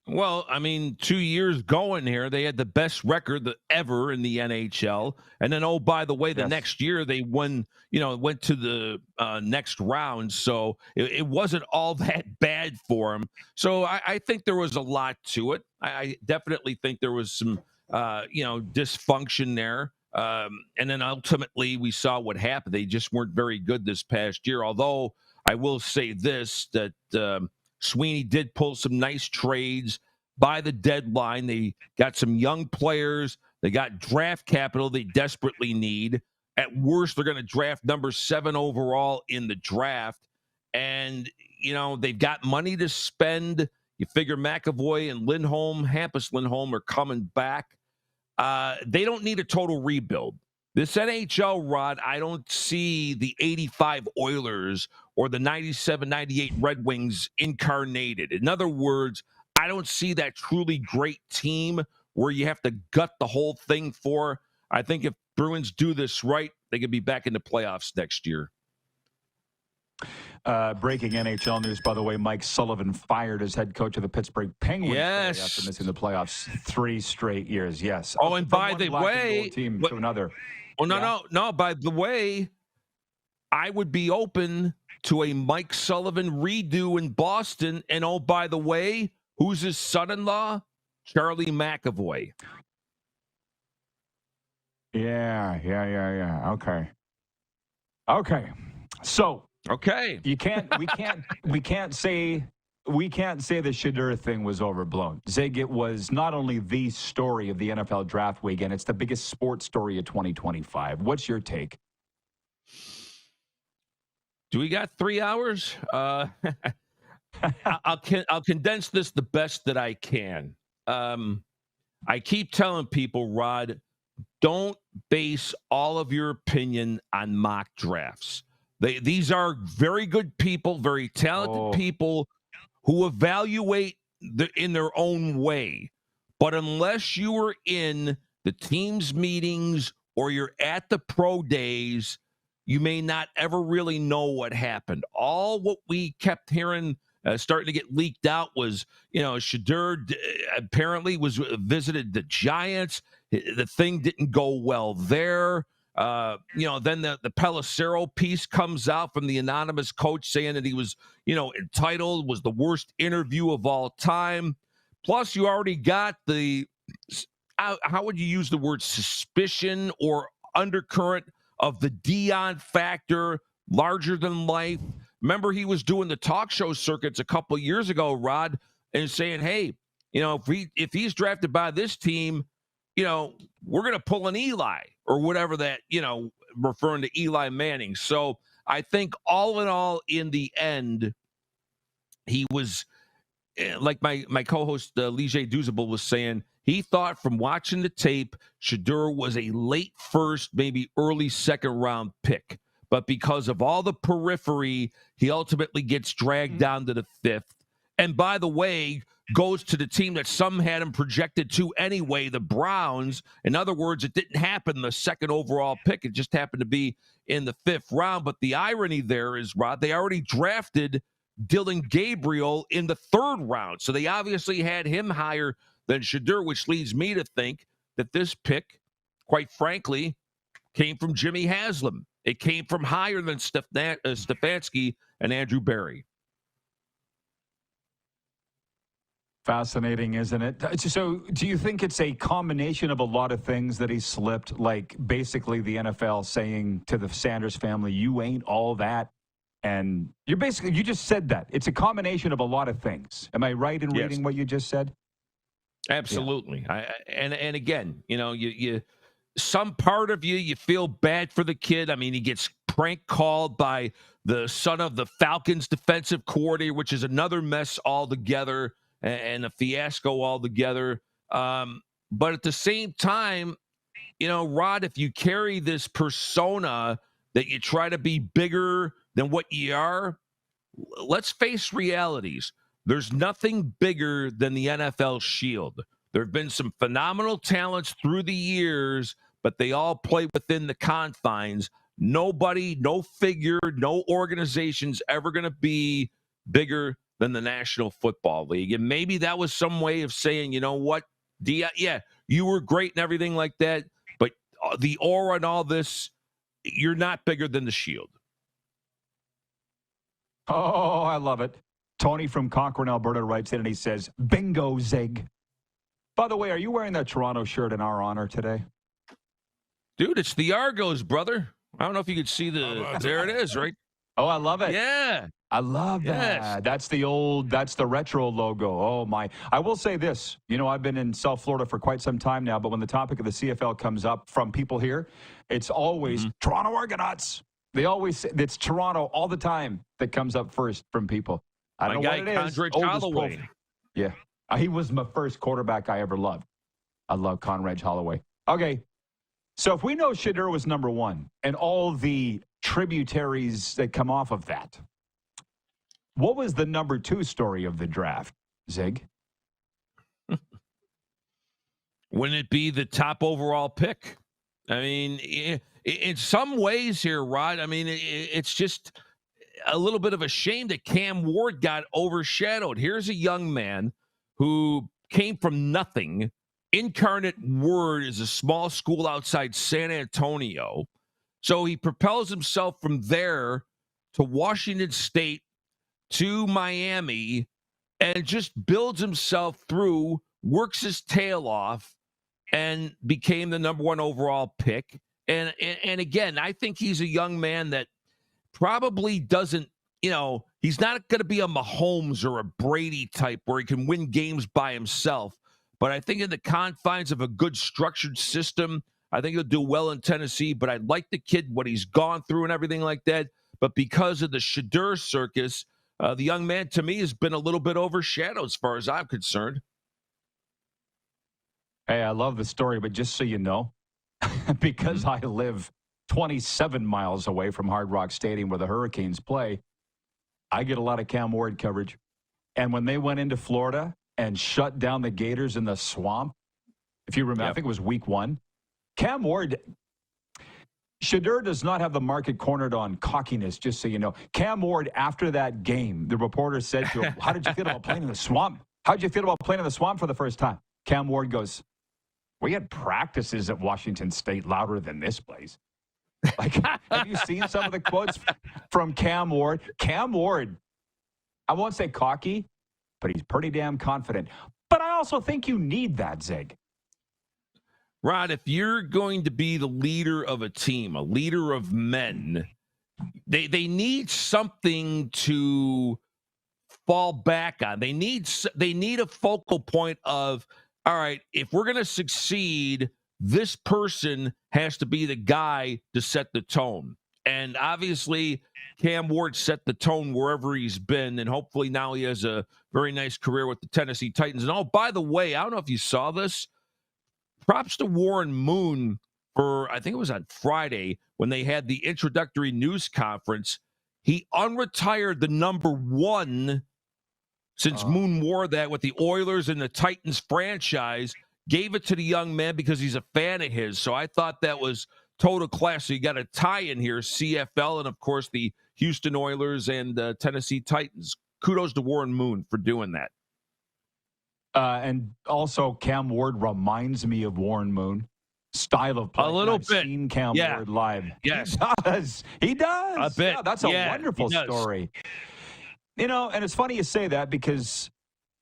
Well, I mean, 2 years going here, they had the best record ever in the NHL. And then, oh, by the way, the next year they won, went to the next round. So it wasn't all that bad for them. So I think there was a lot to it. I definitely think there was some, dysfunction there. And then ultimately we saw what happened. They just weren't very good this past year. Although I will say this, that Sweeney did pull some nice trades by the deadline. They got some young players. They got draft capital they desperately need. At worst, they're going to draft number 7 overall in the draft. And, they've got money to spend. You figure McAvoy and Hampus Lindholm are coming back. They don't need a total rebuild. This NHL, Rod, I don't see the 85 Oilers or the 97-98 Red Wings incarnated. In other words, I don't see that truly great team where you have to gut the whole thing for. I think if Bruins do this right, they could be back in the playoffs next year. Breaking NHL news, by the way, Mike Sullivan fired as head coach of the Pittsburgh Penguins today after missing the playoffs 3 straight years. Yes. Oh, and by the way, team to another. Oh, no. By the way, I would be open to a Mike Sullivan redo in Boston. And oh, by the way, who's his son-in-law? Charlie McAvoy. Yeah. Okay. So we can't say the Shedeur thing was overblown. Zig, it was not only the story of the NFL draft weekend, it's the biggest sports story of 2025. What's your take? Do we got 3 hours? I'll condense this the best that I can. I keep telling people, Rod, don't base all of your opinion on mock drafts. These are very good people, very talented people who evaluate in their own way. But unless you are in the team's meetings or you're at the pro days, you may not ever really know what happened. All what we kept hearing starting to get leaked out was, Shedeur apparently visited the Giants. The thing didn't go well there. Then the Pelissero piece comes out from the anonymous coach saying that he was, entitled, was the worst interview of all time. Plus, you already got how would you use the word, suspicion or undercurrent of the Dion factor, larger than life. Remember, he was doing the talk show circuits a couple years ago, Rod, and saying, hey, if he's drafted by this team, we're going to pull an Eli or whatever that, referring to Eli Manning. So I think all in all, in the end, he was, like my co-host, Lige Duzable, was saying, he thought from watching the tape, Shedeur was a late first, maybe early second round pick. But because of all the periphery, he ultimately gets dragged down to the 5th. And by the way, goes to the team that some had him projected to anyway, the Browns. In other words, it didn't happen the 2nd overall pick. It just happened to be in the 5th round. But the irony there is, Rod, they already drafted Dylan Gabriel in the 3rd round. So they obviously had him higher than Shedeur, which leads me to think that this pick, quite frankly, came from Jimmy Haslam. It came from higher than Stefanski and Andrew Barry. Fascinating, isn't it? So do you think it's a combination of a lot of things that he slipped, like basically the NFL saying to the Sanders family, you ain't all that? And you just said that. It's a combination of a lot of things. Am I right in reading what you just said? Absolutely. Yeah. And again, you some part of you feel bad for the kid. I mean, he gets prank called by the son of the Falcons defensive coordinator, which is another mess altogether and a fiasco altogether. But at the same time, Rod, if you carry this persona that you try to be bigger than what you are, let's face realities. There's nothing bigger than the NFL shield. There have been some phenomenal talents through the years, but they all play within the confines. Nobody, no figure, no organization's ever going to be bigger than the National Football League. And maybe that was some way of saying, you know what, yeah, you were great and everything like that, but the aura and all this, you're not bigger than the Shield. Oh, I love it. Tony from Cochrane, Alberta writes in and he says, bingo, Zig. By the way, are you wearing that Toronto shirt in our honor today? Dude, it's the Argos, brother. I don't know if you could see there it is, right? Oh, I love it. Yeah. I love that. That's the retro logo. Oh, my. I will say this. You know, I've been in South Florida for quite some time now, but when the topic of the CFL comes up from people here, it's always Toronto Argonauts. They always say it's Toronto all the time that comes up first from people. I don't know what it is. Conrad Holloway. Yeah. He was my first quarterback I ever loved. I love Conrad Holloway. Okay. So if we know Shedeur was number one and all the tributaries that come off of that, what was the number two story of the draft, Zig? Wouldn't it be the top overall pick? I mean, in some ways here, Rod, I mean, it's just a little bit of a shame that Cam Ward got overshadowed. Here's a young man who came from nothing. Incarnate Word is a small school outside San Antonio. So he propels himself from there to Washington State to Miami and just builds himself through, works his tail off, and became the number one overall pick. And again, I think he's a young man that probably doesn't, he's not going to be a Mahomes or a Brady type where he can win games by himself. But I think in the confines of a good structured system, I think he'll do well in Tennessee. But I like the kid, what he's gone through and everything like that. But because of the Shedeur circus, the young man, to me, has been a little bit overshadowed as far as I'm concerned. Hey, I love the story, but just so you know, because I live 27 miles away from Hard Rock Stadium where the Hurricanes play, I get a lot of Cam Ward coverage. And when they went into Florida and shut down the Gators in the swamp, if you remember, I think it was week 1, Cam Ward, Shedeur does not have the market cornered on cockiness, just so you know. Cam Ward, after that game, the reporter said to him, how did you feel about playing in the swamp? How did you feel about playing in the swamp for the first time? Cam Ward goes, we had practices at Washington State louder than this place. Like, have you seen some of the quotes from Cam Ward? Cam Ward, I won't say cocky, but he's pretty damn confident. But I also think you need that, Zig. Rod, if you're going to be the leader of a team, a leader of men, they need something to fall back on. They need a focal point of, all right, if we're going to succeed, this person has to be the guy to set the tone. And obviously, Cam Ward set the tone wherever he's been, and hopefully now he has a very nice career with the Tennessee Titans. And oh, by the way, I don't know if you saw this. Props to Warren Moon for, I think it was on Friday, when they had the introductory news conference. He unretired the number 1 since Moon wore that with the Oilers and the Titans franchise, gave it to the young man because he's a fan of his. So I thought that was total class. So you got a tie in here, CFL, and of course the Houston Oilers and Tennessee Titans. Kudos to Warren Moon for doing that. And also Cam Ward reminds me of Warren Moon. Style of play. A little I've bit. Seen Cam Ward live. Yes. He does. A bit. Yeah, that's a wonderful story. And it's funny you say that because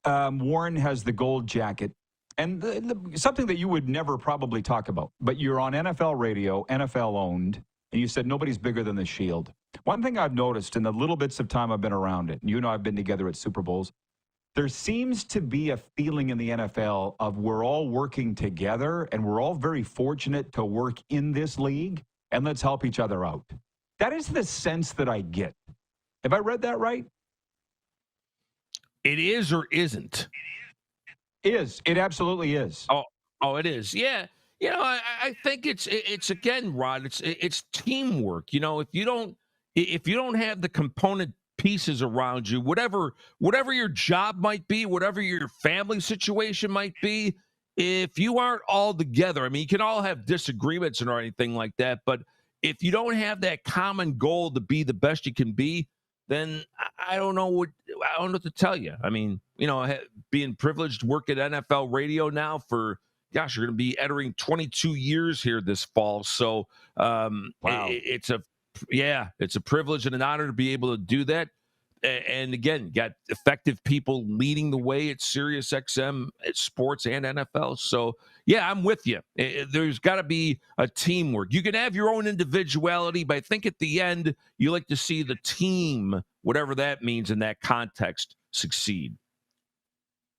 Warren has the gold jacket. And something that you would never probably talk about, but you're on NFL radio, NFL owned, and you said nobody's bigger than the Shield. One thing I've noticed in the little bits of time I've been around it, and you know I've been together at Super Bowls, there seems to be a feeling in the NFL of we're all working together and we're all very fortunate to work in this league and let's help each other out. That is the sense that I get. Have I read that right? It is or isn't? It absolutely is. Oh, it is. Yeah. I think it's again, Rod, it's teamwork. If you don't have the component pieces around you, whatever your job might be, whatever your family situation might be, if you aren't all together, I mean, you can all have disagreements or anything like that, but if you don't have that common goal to be the best you can be, then I don't know what to tell you. I mean, being privileged to work at NFL radio now for, gosh, you're going to be entering 22 years here this fall. So wow. It's a privilege and an honor to be able to do that. And again, got effective people leading the way at SiriusXM, at sports and NFL. So, yeah, I'm with you. There's got to be a teamwork. You can have your own individuality, but I think at the end, you like to see the team, whatever that means in that context, succeed.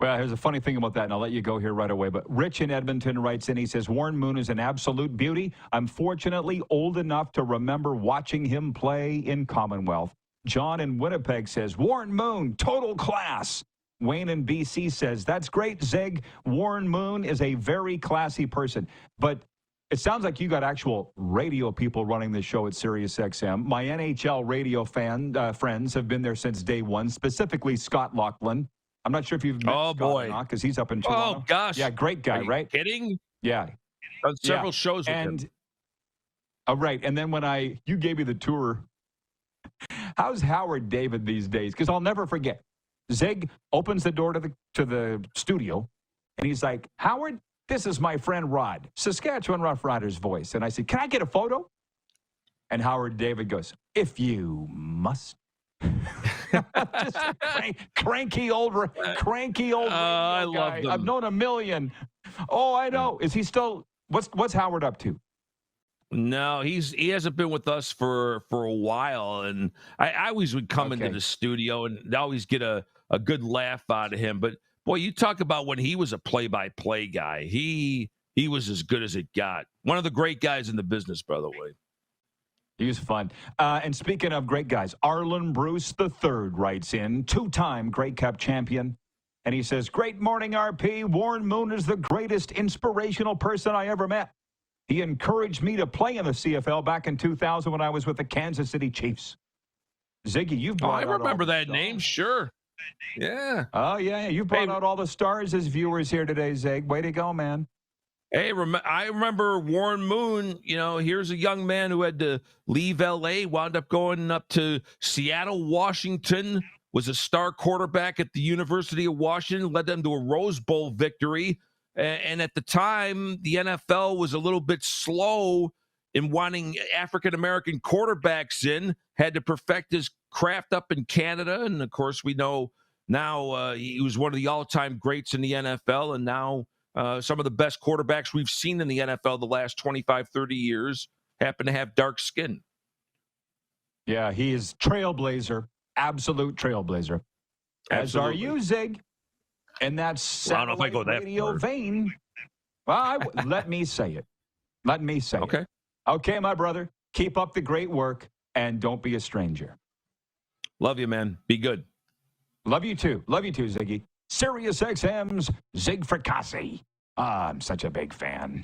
Well, here's a funny thing about that, and I'll let you go here right away. But Rich in Edmonton writes in, he says, Warren Moon is an absolute beauty. I'm fortunately old enough to remember watching him play in Commonwealth. John in Winnipeg says, Warren Moon, total class. Wayne in BC says, that's great, Zig. Warren Moon is a very classy person. But it sounds like you got actual radio people running the show at SiriusXM. My NHL radio friends have been there since day one, specifically Scott Laughlin. I'm not sure if you've met Scott or not, because he's up in Toronto. Oh, gosh. Yeah, great guy, Are you right? kidding? Yeah. On several shows with him. Right. And then when you gave me the tour, how's Howard David these days? Because I'll never forget. Zig opens the door to the studio, and he's like, Howard, this is my friend Rod, Saskatchewan Roughriders voice. And I said, can I get a photo? And Howard David goes, if you must. Just cranky old I love them. I've known a million. Oh, I know. Is he still? What's Howard up to? No, he hasn't been with us for a while, and I always would come into the studio and always get a good laugh out of him. But boy, you talk about when he was a play-by-play guy. He was as good as it got. One of the great guys in the business, by the way. He was fun. And speaking of great guys, Arlen Bruce III writes in, two-time Grey Cup champion. And he says, great morning, RP. Warren Moon is the greatest inspirational person I ever met. He encouraged me to play in the CFL back in 2000 when I was with the Kansas City Chiefs. Ziggy, you've brought out I remember all the that stars. name, sure. Yeah. Oh, yeah. You brought out all the stars as viewers here today, Zig. Way to go, man. Hey, I remember Warren Moon. Here's a young man who had to leave L.A., wound up going up to Seattle, Washington, was a star quarterback at the University of Washington, led them to a Rose Bowl victory. And at the time, the NFL was a little bit slow in wanting African-American quarterbacks in, had to perfect his craft up in Canada. And, of course, we know now he was one of the all-time greats in the NFL, and now some of the best quarterbacks we've seen in the NFL the last 25, 30 years happen to have dark skin. Yeah, he is trailblazer, absolute trailblazer. As Absolutely. are you, Zig. And that's I don't know if I go that radio far. vein. Well, let me say it. Let me say it. Okay, my brother. Keep up the great work, and don't be a stranger. Love you, man. Be good. Love you too. Love you too, Ziggy. SiriusXM's Zig Fracassi. I'm such a big fan.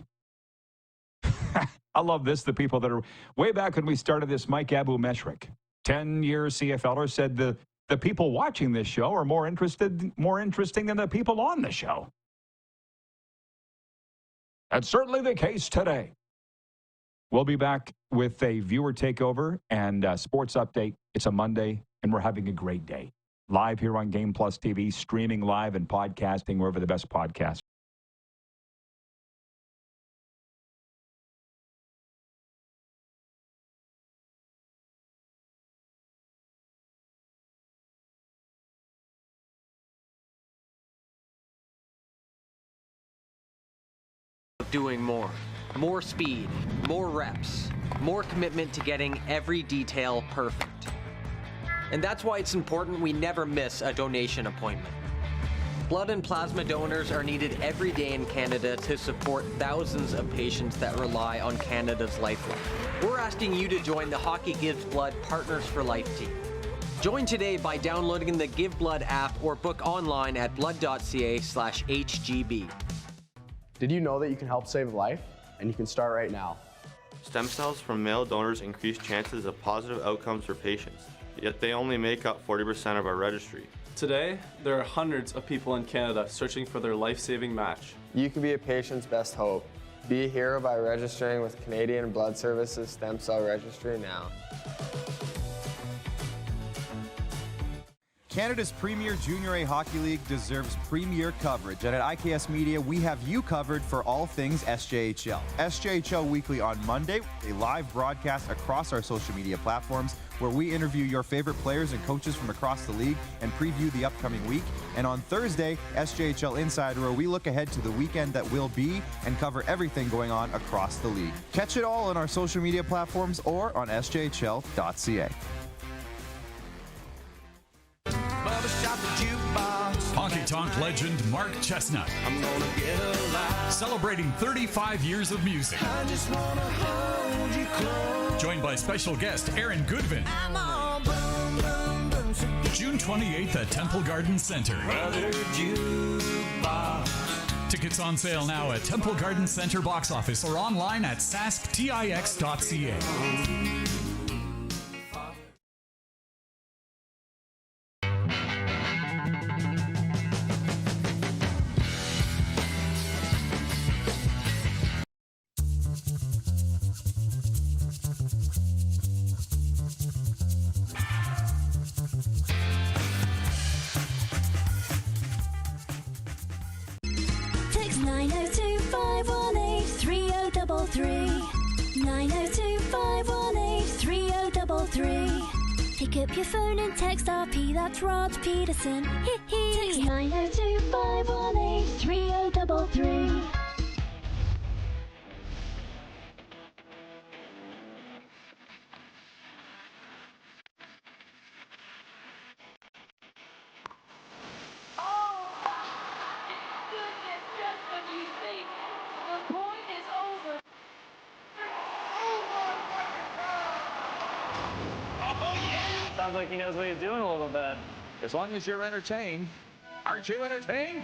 I love this. The people that are way back when we started this, Mike Abu-Meshrik, 10-year CFLer, said the people watching this show are more interesting than the people on the show. That's certainly the case today. We'll be back with a viewer takeover and sports update. It's a Monday, and we're having a great day. Live here on Game Plus TV, streaming live and podcasting wherever the best podcasts. Doing more. More speed, more reps, more commitment to getting every detail perfect. And that's why it's important we never miss a donation appointment. Blood and plasma donors are needed every day in Canada to support thousands of patients that rely on Canada's lifeline. We're asking you to join the Hockey Gives Blood Partners for Life team. Join today by downloading the Give Blood app or book online at blood.ca/HGB. Did you know that you can help save a life? And you can start right now. Stem cells from male donors increase chances of positive outcomes for patients, yet they only make up 40% of our registry. Today, there are hundreds of people in Canada searching for their life-saving match. You can be a patient's best hope. Be a hero by registering with Canadian Blood Services Stem Cell Registry now. Canada's premier Junior A Hockey League deserves premier coverage, and at IKS Media, we have you covered for all things SJHL. SJHL Weekly on Monday, a live broadcast across our social media platforms where we interview your favorite players and coaches from across the league and preview the upcoming week. And on Thursday, SJHL Insider, where we look ahead to the weekend that will be and cover everything going on across the league. Catch it all on our social media platforms or on sjhl.ca. Honky Tonk legend Mark Chestnut. Celebrating 35 years of music. Joined by special guest Aaron Goodvin. June 28th at Temple Garden Center. Tickets on sale now at Temple Garden Center box office or online at sasktix.ca. Text 902-518-3033. 902-518-3033. Pick up your phone and text RP, that's Rod Pedersen. Text 902-518-3033. Sounds like he knows what he's doing a little bit. As long as you're entertained. Aren't you entertained?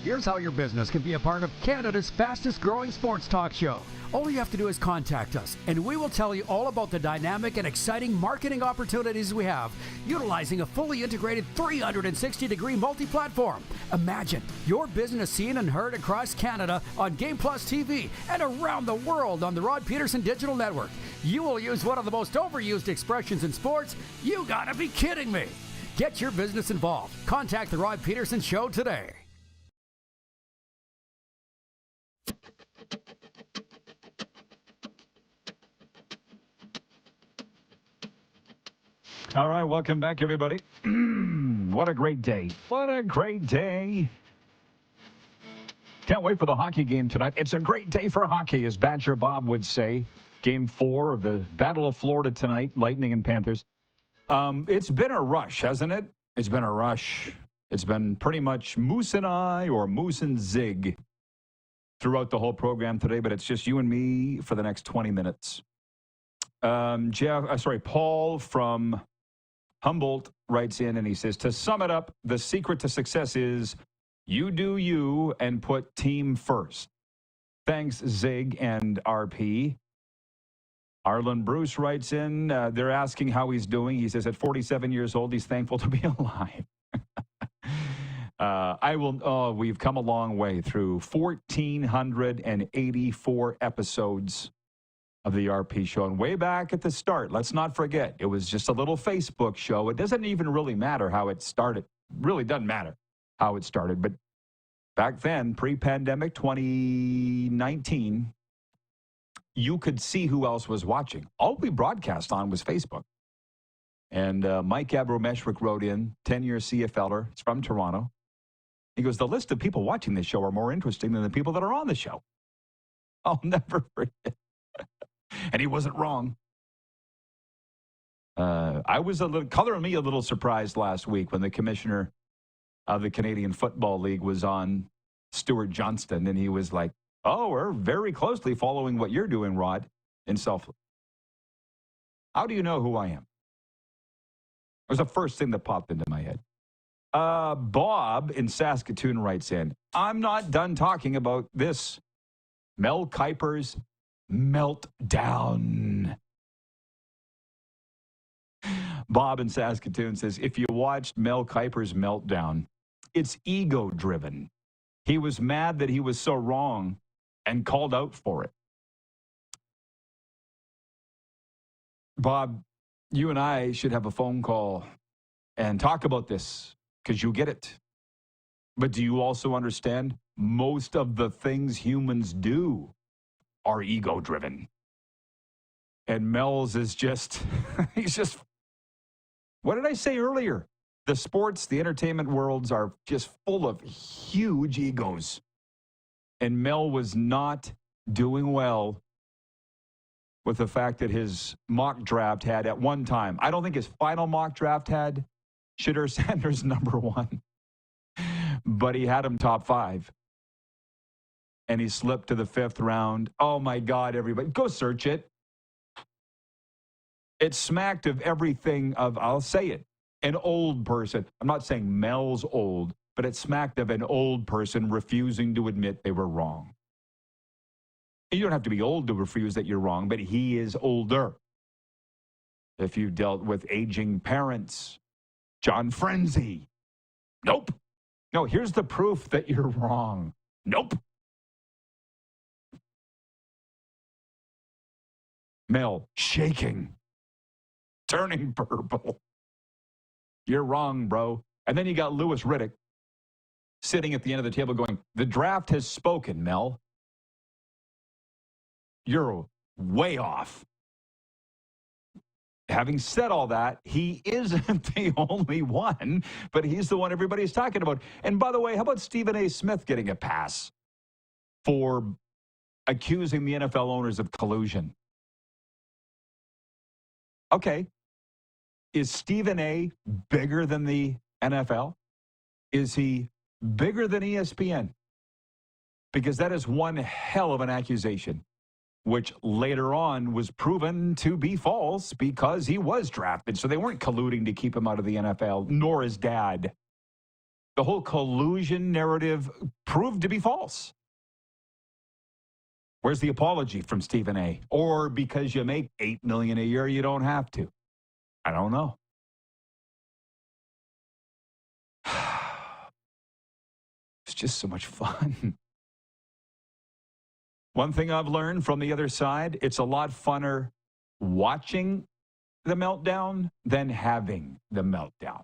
Here's how your business can be a part of Canada's fastest growing sports talk show. All you have to do is contact us, and we will tell you all about the dynamic and exciting marketing opportunities we have, utilizing a fully integrated 360-degree multi-platform. Imagine your business seen and heard across Canada on Game Plus TV and around the world on the Rod Pedersen Digital Network. You will use one of the most overused expressions in sports. You gotta be kidding me. Get your business involved. Contact the Rod Pedersen Show today. All right, welcome back, everybody. What a great day. What a great day. Can't wait for the hockey game tonight. It's a great day for hockey, as Badger Bob would say. Game 4 of the Battle of Florida tonight, Lightning and Panthers. It's been a rush, hasn't it? It's been a rush. It's been pretty much Moose and I or Moose and Zig throughout the whole program today, but it's just you and me for the next 20 minutes. Paul from Humboldt writes in and he says, to sum it up, the secret to success is you do you and put team first. Thanks, Zig and RP. Arlen Bruce writes in, they're asking how he's doing. He says at 47 years old, he's thankful to be alive. We've come a long way through 1,484 episodes of the RP show. And way back at the start, let's not forget, it was just a little Facebook show. It doesn't even really matter how it started. It really doesn't matter how it started. But back then, pre-pandemic 2019, you could see who else was watching. All we broadcast on was Facebook. And Mike Abromeshwick wrote in, 10-year CFLer. It's from Toronto. He goes, the list of people watching this show are more interesting than the people that are on the show. I'll never forget. And he wasn't wrong. I was color me a little surprised last week when the commissioner of the Canadian Football League was on, Stuart Johnston, and he was like, oh, we're very closely following what you're doing, Rod, in Self. How do you know who I am? It was the first thing that popped into my head. Bob in Saskatoon writes in, I'm not done talking about this. Mel Kiper's meltdown. Bob in Saskatoon says, if you watched Mel Kiper's meltdown, it's ego-driven. He was mad that he was so wrong and called out for it. Bob, you and I should have a phone call and talk about this because you get it. But do you also understand most of the things humans do are ego-driven? And Mel's is just, he's just, what did I say earlier? The sports, the entertainment worlds are just full of huge egos. And Mel was not doing well with the fact that his mock draft had at one time, I don't think his final mock draft had Shedeur Sanders number 1, but he had him top 5. And he slipped to the 5th round. Oh my God, everybody, go search it. It smacked of everything of, I'll say it, an old person. I'm not saying Mel's old, but it smacked of an old person refusing to admit they were wrong. You don't have to be old to refuse that you're wrong, but he is older. If you've dealt with aging parents, John Frenzy, nope. No, here's the proof that you're wrong. Nope. Mel, shaking, turning purple. You're wrong, bro. And then you got Louis Riddick sitting at the end of the table going, the draft has spoken, Mel. You're way off. Having said all that, he isn't the only one, but he's the one everybody's talking about. And by the way, how about Stephen A. Smith getting a pass for accusing the NFL owners of collusion? Okay. Is Stephen A. bigger than the NFL? Is he bigger than ESPN? Because that is one hell of an accusation, which later on was proven to be false because he was drafted. So they weren't colluding to keep him out of the NFL, nor his dad. The whole collusion narrative proved to be false. Where's the apology from Stephen A? Or because you make $8 million a year, you don't have to? I don't know. It's just so much fun. One thing I've learned from the other side, it's a lot funner watching the meltdown than having the meltdown.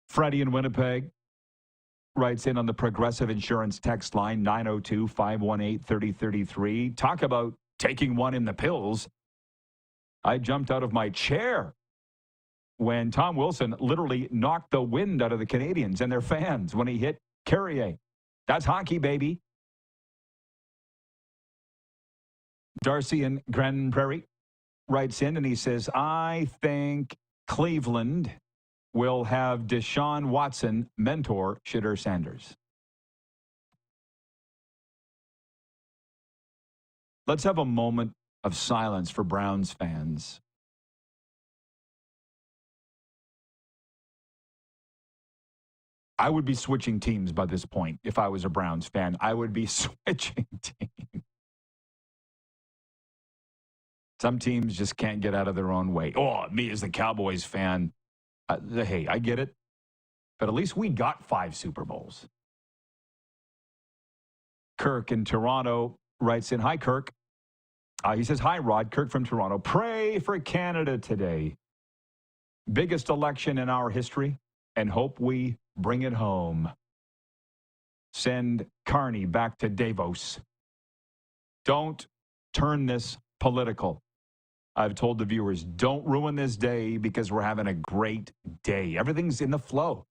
Freddie in Winnipeg writes in on the Progressive Insurance text line, 902-518-3033. Talk about taking one in the pills. I jumped out of my chair when Tom Wilson literally knocked the wind out of the Canadians and their fans when he hit Carrier. That's hockey, baby. Darcy in Grand Prairie writes in and he says, I think Cleveland will have Deshaun Watson mentor Shedeur Sanders. Let's have a moment of silence for Browns fans. I would be switching teams by this point. If I was a Browns fan, I would be switching teams. Some teams just can't get out of their own way. Oh, me as the Cowboys fan, hey, I get it. But at least we got 5 Super Bowls. Kirk in Toronto writes in, hi, Kirk. He says, hi, Rod. Kirk from Toronto. Pray for Canada today. Biggest election in our history, and hope we bring it home. Send Carney back to Davos. Don't turn this political. I've told the viewers, don't ruin this day because we're having a great day. Everything's in the flow.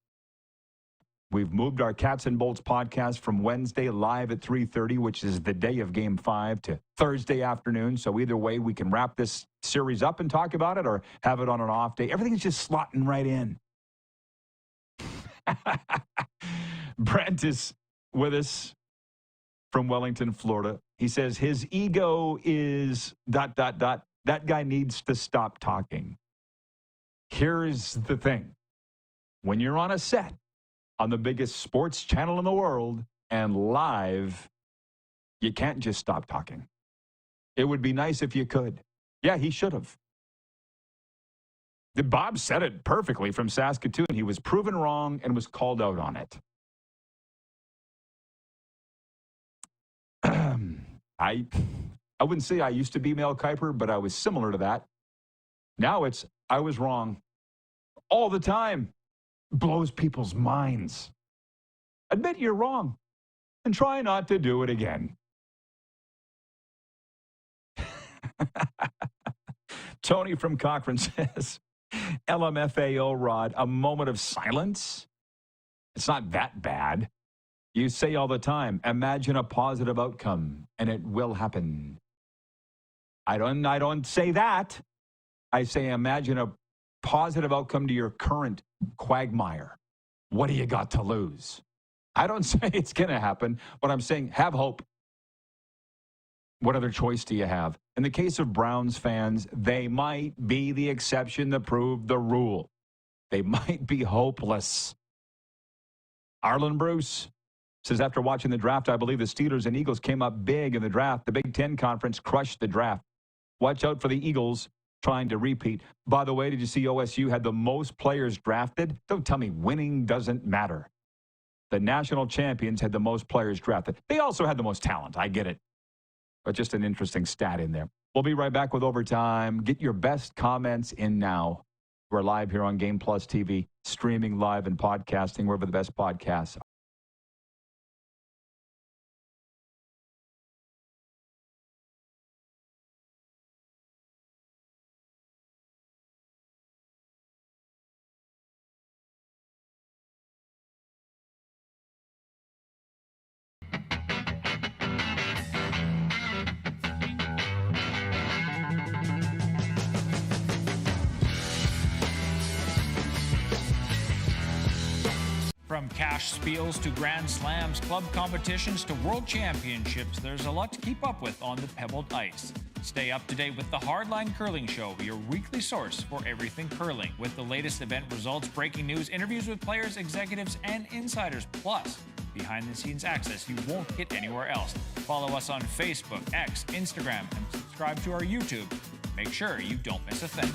We've moved our Cats and Bolts podcast from Wednesday live at 3:30, which is the day of Game 5, to Thursday afternoon. So either way, we can wrap this series up and talk about it or have it on an off day. Everything's just slotting right in. Brent is with us from Wellington, Florida. He says his ego is ... That guy needs to stop talking. Here's the thing. When you're on a set on the biggest sports channel in the world and live, you can't just stop talking. It would be nice if you could. Yeah, he should have. Bob said it perfectly from Saskatoon. He was proven wrong and was called out on it. I wouldn't say I used to be Mel Kiper, but I was similar to that. Now it's, I was wrong all the time. Blows people's minds. Admit you're wrong and try not to do it again. Tony from Cochrane says, LMFAO, Rod, a moment of silence? It's not that bad. You say all the time, imagine a positive outcome, and it will happen. I don't say that. I say imagine a positive outcome to your current quagmire. What do you got to lose? I don't say it's going to happen, but I'm saying have hope. What other choice do you have? In the case of Browns fans, they might be the exception that proved the rule. They might be hopeless. Arlen Bruce says, after watching the draft, I believe the Steelers and Eagles came up big in the draft. The Big Ten Conference crushed the draft. Watch out for the Eagles trying to repeat. By the way, did you see OSU had the most players drafted? Don't tell me winning doesn't matter. The national champions had the most players drafted. They also had the most talent. I get it. But just an interesting stat in there. We'll be right back with Overtime. Get your best comments in now. We're live here on Game Plus TV, streaming live and podcasting, wherever the best podcasts are. From cash spiels to Grand Slams, club competitions to world championships, there's a lot to keep up with on the pebbled ice. Stay up to date with the Hardline Curling Show, your weekly source for everything curling, with the latest event results, breaking news, interviews with players, executives, and insiders, plus behind-the-scenes access you won't get anywhere else. Follow us on Facebook, X, Instagram, and subscribe to our YouTube. Make sure you don't miss a thing.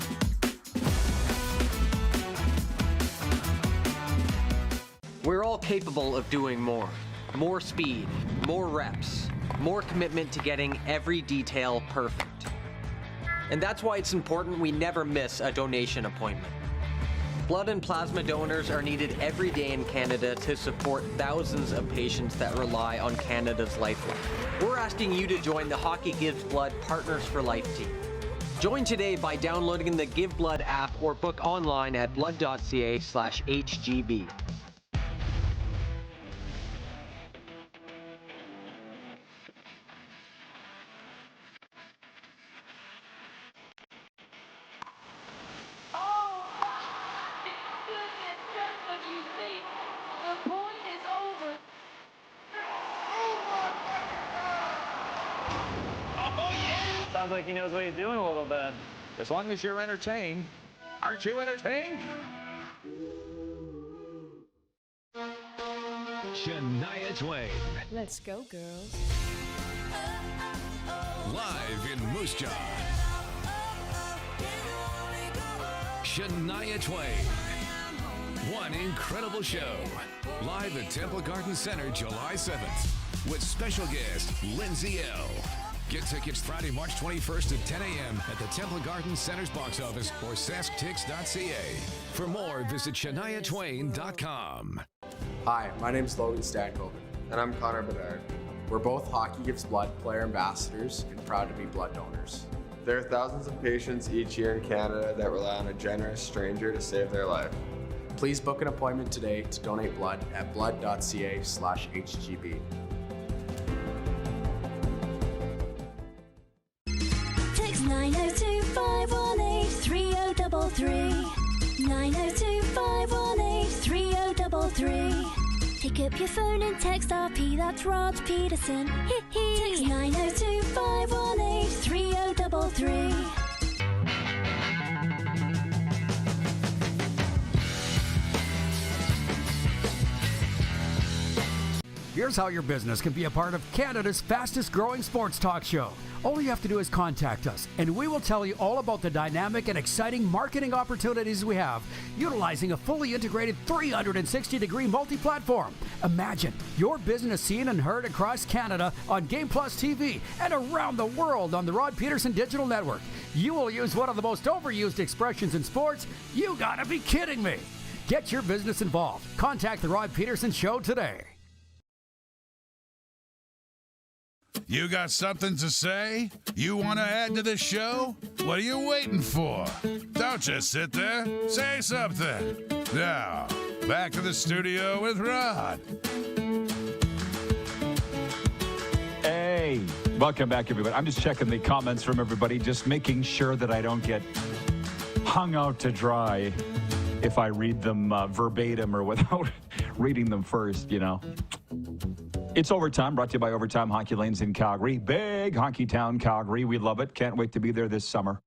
We're all capable of doing more. More speed, more reps, more commitment to getting every detail perfect. And that's why it's important we never miss a donation appointment. Blood and plasma donors are needed every day in Canada to support thousands of patients that rely on Canada's lifeline. We're asking you to join the Hockey Gives Blood Partners for Life team. Join today by downloading the Give Blood app or book online at blood.ca/HGB. Sounds like he knows what he's doing a little bit. As long as you're entertained. Aren't you entertained? Shania Twain. Let's go, girls. Live in Moose Jaw. Shania Twain. One incredible show. Live at Temple Garden Center, July 7th. With special guest, Lindsay L. Get tickets Friday, March 21st at 10 a.m. at the Temple Garden Center's box office or sasktix.ca. For more, visit ShaniaTwain.com. Hi, my name's Logan Stankoven. And I'm Connor Bedard. We're both Hockey Gives Blood player ambassadors and proud to be blood donors. There are thousands of patients each year in Canada that rely on a generous stranger to save their life. Please book an appointment today to donate blood at blood.ca/HGB. Text 902-518-3033. 902-518-3033. Pick up your phone and text RP, that's Rod Pedersen. Text 902-518-3033. Here's how your business can be a part of Canada's fastest growing sports talk show. All you have to do is contact us, and we will tell you all about the dynamic and exciting marketing opportunities we have, utilizing a fully integrated 360-degree multi-platform. Imagine your business seen and heard across Canada on Game Plus TV and around the world on the Rod Pedersen Digital Network. You will use one of the most overused expressions in sports. You gotta be kidding me. Get your business involved. Contact the Rod Pedersen Show today. You got something to say? You want to add to the show? What are you waiting for? Don't just sit there. Say something. Now, back to the studio with Rod. Hey, welcome back, everybody. I'm just checking the comments from everybody, just making sure that I don't get hung out to dry if I read them verbatim or without reading them first, you know. It's Overtime, brought to you by Overtime Hockey Lanes in Calgary. Big hockey town, Calgary. We love it. Can't wait to be there this summer.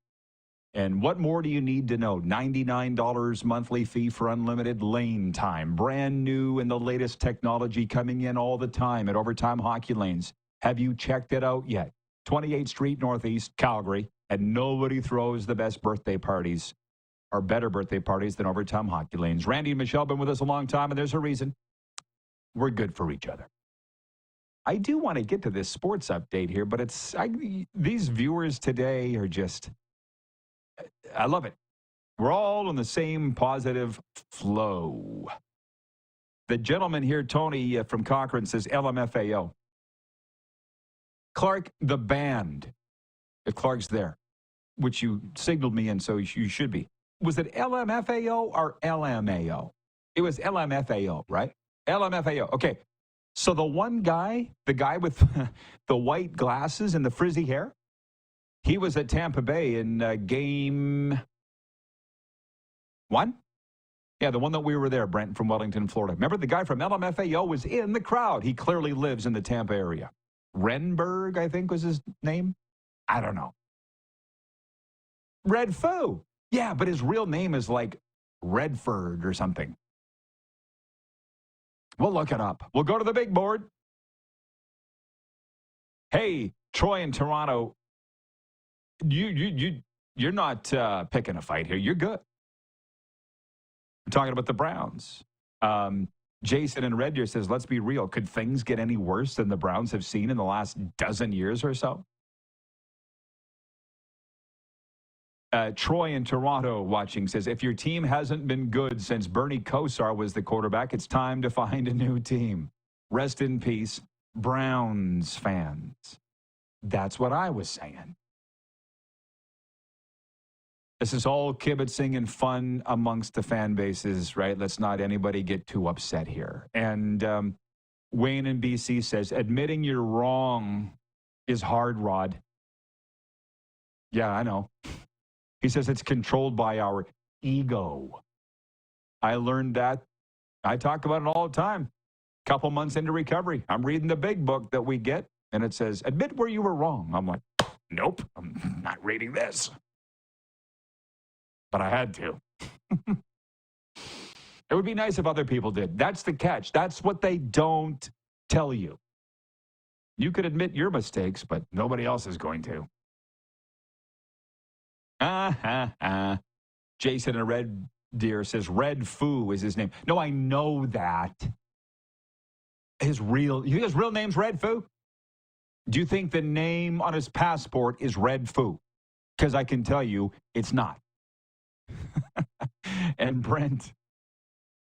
And what more do you need to know? $99 monthly fee for unlimited lane time. Brand new and the latest technology coming in all the time at Overtime Hockey Lanes. Have you checked it out yet? 28th Street Northeast, Calgary. And nobody throws the best birthday parties or better birthday parties than Overtime Hockey Lanes. Randy and Michelle have been with us a long time, and there's a reason. We're good for each other. I do want to get to this sports update here, but these viewers today are just, I love it. We're all on the same positive flow. The gentleman here, Tony from Cochrane, says LMFAO. Clark, the band, if Clark's there, which you signaled me in, so you should be. Was it LMFAO or LMAO? It was LMFAO, right? LMFAO. Okay. So the one guy, the guy with the white glasses and the frizzy hair, he was at Tampa Bay in game 1? Yeah, the one that we were there, Brent, from Wellington, Florida. Remember, the guy from LMFAO was in the crowd. He clearly lives in the Tampa area. Renberg, I think was his name. I don't know. Red Foo. Yeah, but his real name is like Redford or something. We'll look it up. We'll go to the big board. Hey, Troy in Toronto, you're not picking a fight here. You're good. We're talking about the Browns. Jason in Red Deer says, let's be real. Could things get any worse than the Browns have seen in the last dozen years or so? Troy in Toronto watching says, if your team hasn't been good since Bernie Kosar was the quarterback, it's time to find a new team. Rest in peace, Browns fans. That's what I was saying. This is all kibitzing and fun amongst the fan bases, right? Let's not anybody get too upset here. And Wayne in BC says, admitting you're wrong is hard, Rod. Yeah, I know. He says it's controlled by our ego. I learned that. I talk about it all the time. Couple months into recovery, I'm reading the big book that we get, and it says, admit where you were wrong. I'm like, nope, I'm not reading this. But I had to. It would be nice if other people did. That's the catch. That's what they don't tell you. You could admit your mistakes, but nobody else is going to. Jason in Red Deer says Red Foo is his name. No, I know that. His real name's Red Foo? Do you think the name on his passport is Red Foo? Because I can tell you it's not. And Brent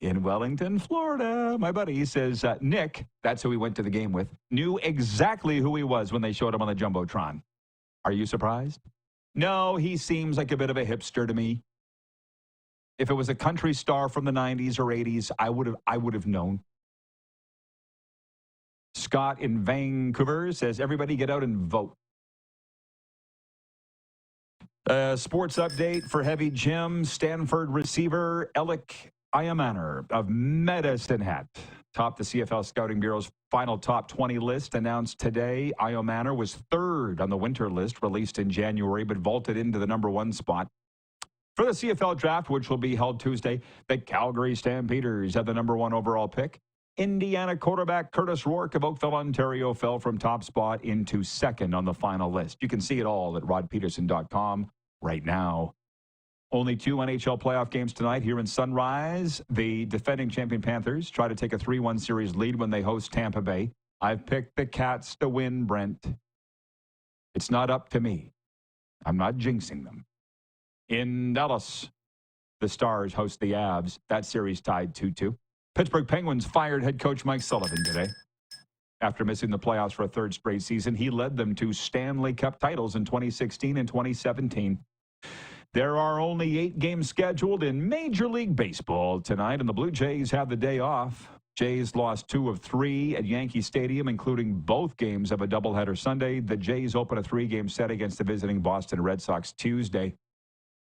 in Wellington, Florida, my buddy, says, Nick, that's who he went to the game with, knew exactly who he was when they showed him on the Jumbotron. Are you surprised? No, he seems like a bit of a hipster to me. If it was a country star from the 90s or 80s, I would have known. Scott in Vancouver says, everybody get out and vote. Sports update for Heavy Jim. Stanford receiver Alec Iamaner of Medicine Hat topped the CFL Scouting Bureau's final top 20 list announced today. Iamaner was third on the winter list released in January, but vaulted into the number 1 spot. For the CFL draft, which will be held Tuesday, the Calgary Stampeders had the number 1 overall pick. Indiana quarterback Curtis Rourke of Oakville, Ontario, fell from top spot into second on the final list. You can see it all at rodpeterson.com right now. Only 2 NHL playoff games tonight here in Sunrise. The defending champion Panthers try to take a 3-1 series lead when they host Tampa Bay. I've picked the Cats to win, Brent. It's not up to me. I'm not jinxing them. In Dallas, the Stars host the Avs. That series tied 2-2. Pittsburgh Penguins fired head coach Mike Sullivan today. After missing the playoffs for a third straight season, he led them to Stanley Cup titles in 2016 and 2017. There are only 8 games scheduled in Major League Baseball tonight, and the Blue Jays have the day off. Jays lost 2 of 3 at Yankee Stadium, including both games of a doubleheader Sunday. The Jays open a 3-game set against the visiting Boston Red Sox Tuesday.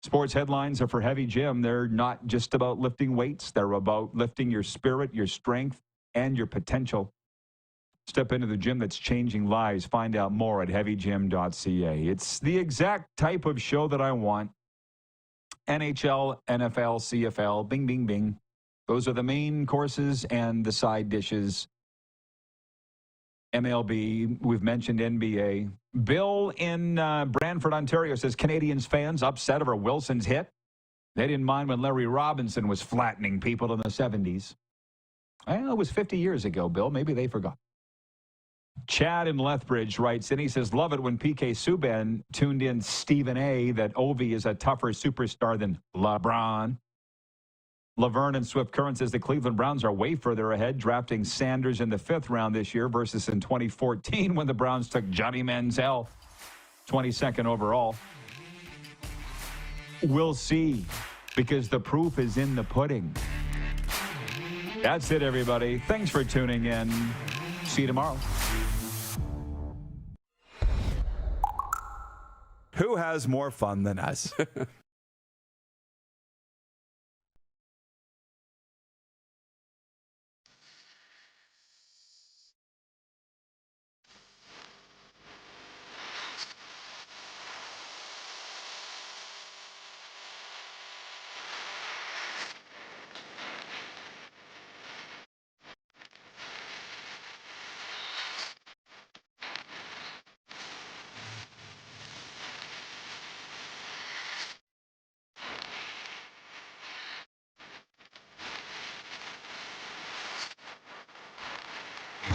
Sports headlines are for Heavy Gym. They're not just about lifting weights. They're about lifting your spirit, your strength, and your potential. Step into the gym that's changing lives. Find out more at heavygym.ca. It's the exact type of show that I want. NHL, NFL, CFL, bing, bing, bing. Those are the main courses and the side dishes. MLB, we've mentioned NBA. Bill in Brantford, Ontario says Canadiens fans upset over Wilson's hit. They didn't mind when Larry Robinson was flattening people in the 70s. Well, it was 50 years ago, Bill. Maybe they forgot. Chad in Lethbridge writes in, he says, love it when PK Subban tuned in Stephen A. that Ovi is a tougher superstar than LeBron. Laverne in Swift Current says the Cleveland Browns are way further ahead, drafting Sanders in the 5th round this year versus in 2014 when the Browns took Johnny Manziel, 22nd overall. We'll see, because the proof is in the pudding. That's it, everybody. Thanks for tuning in. See you tomorrow. Who has more fun than us?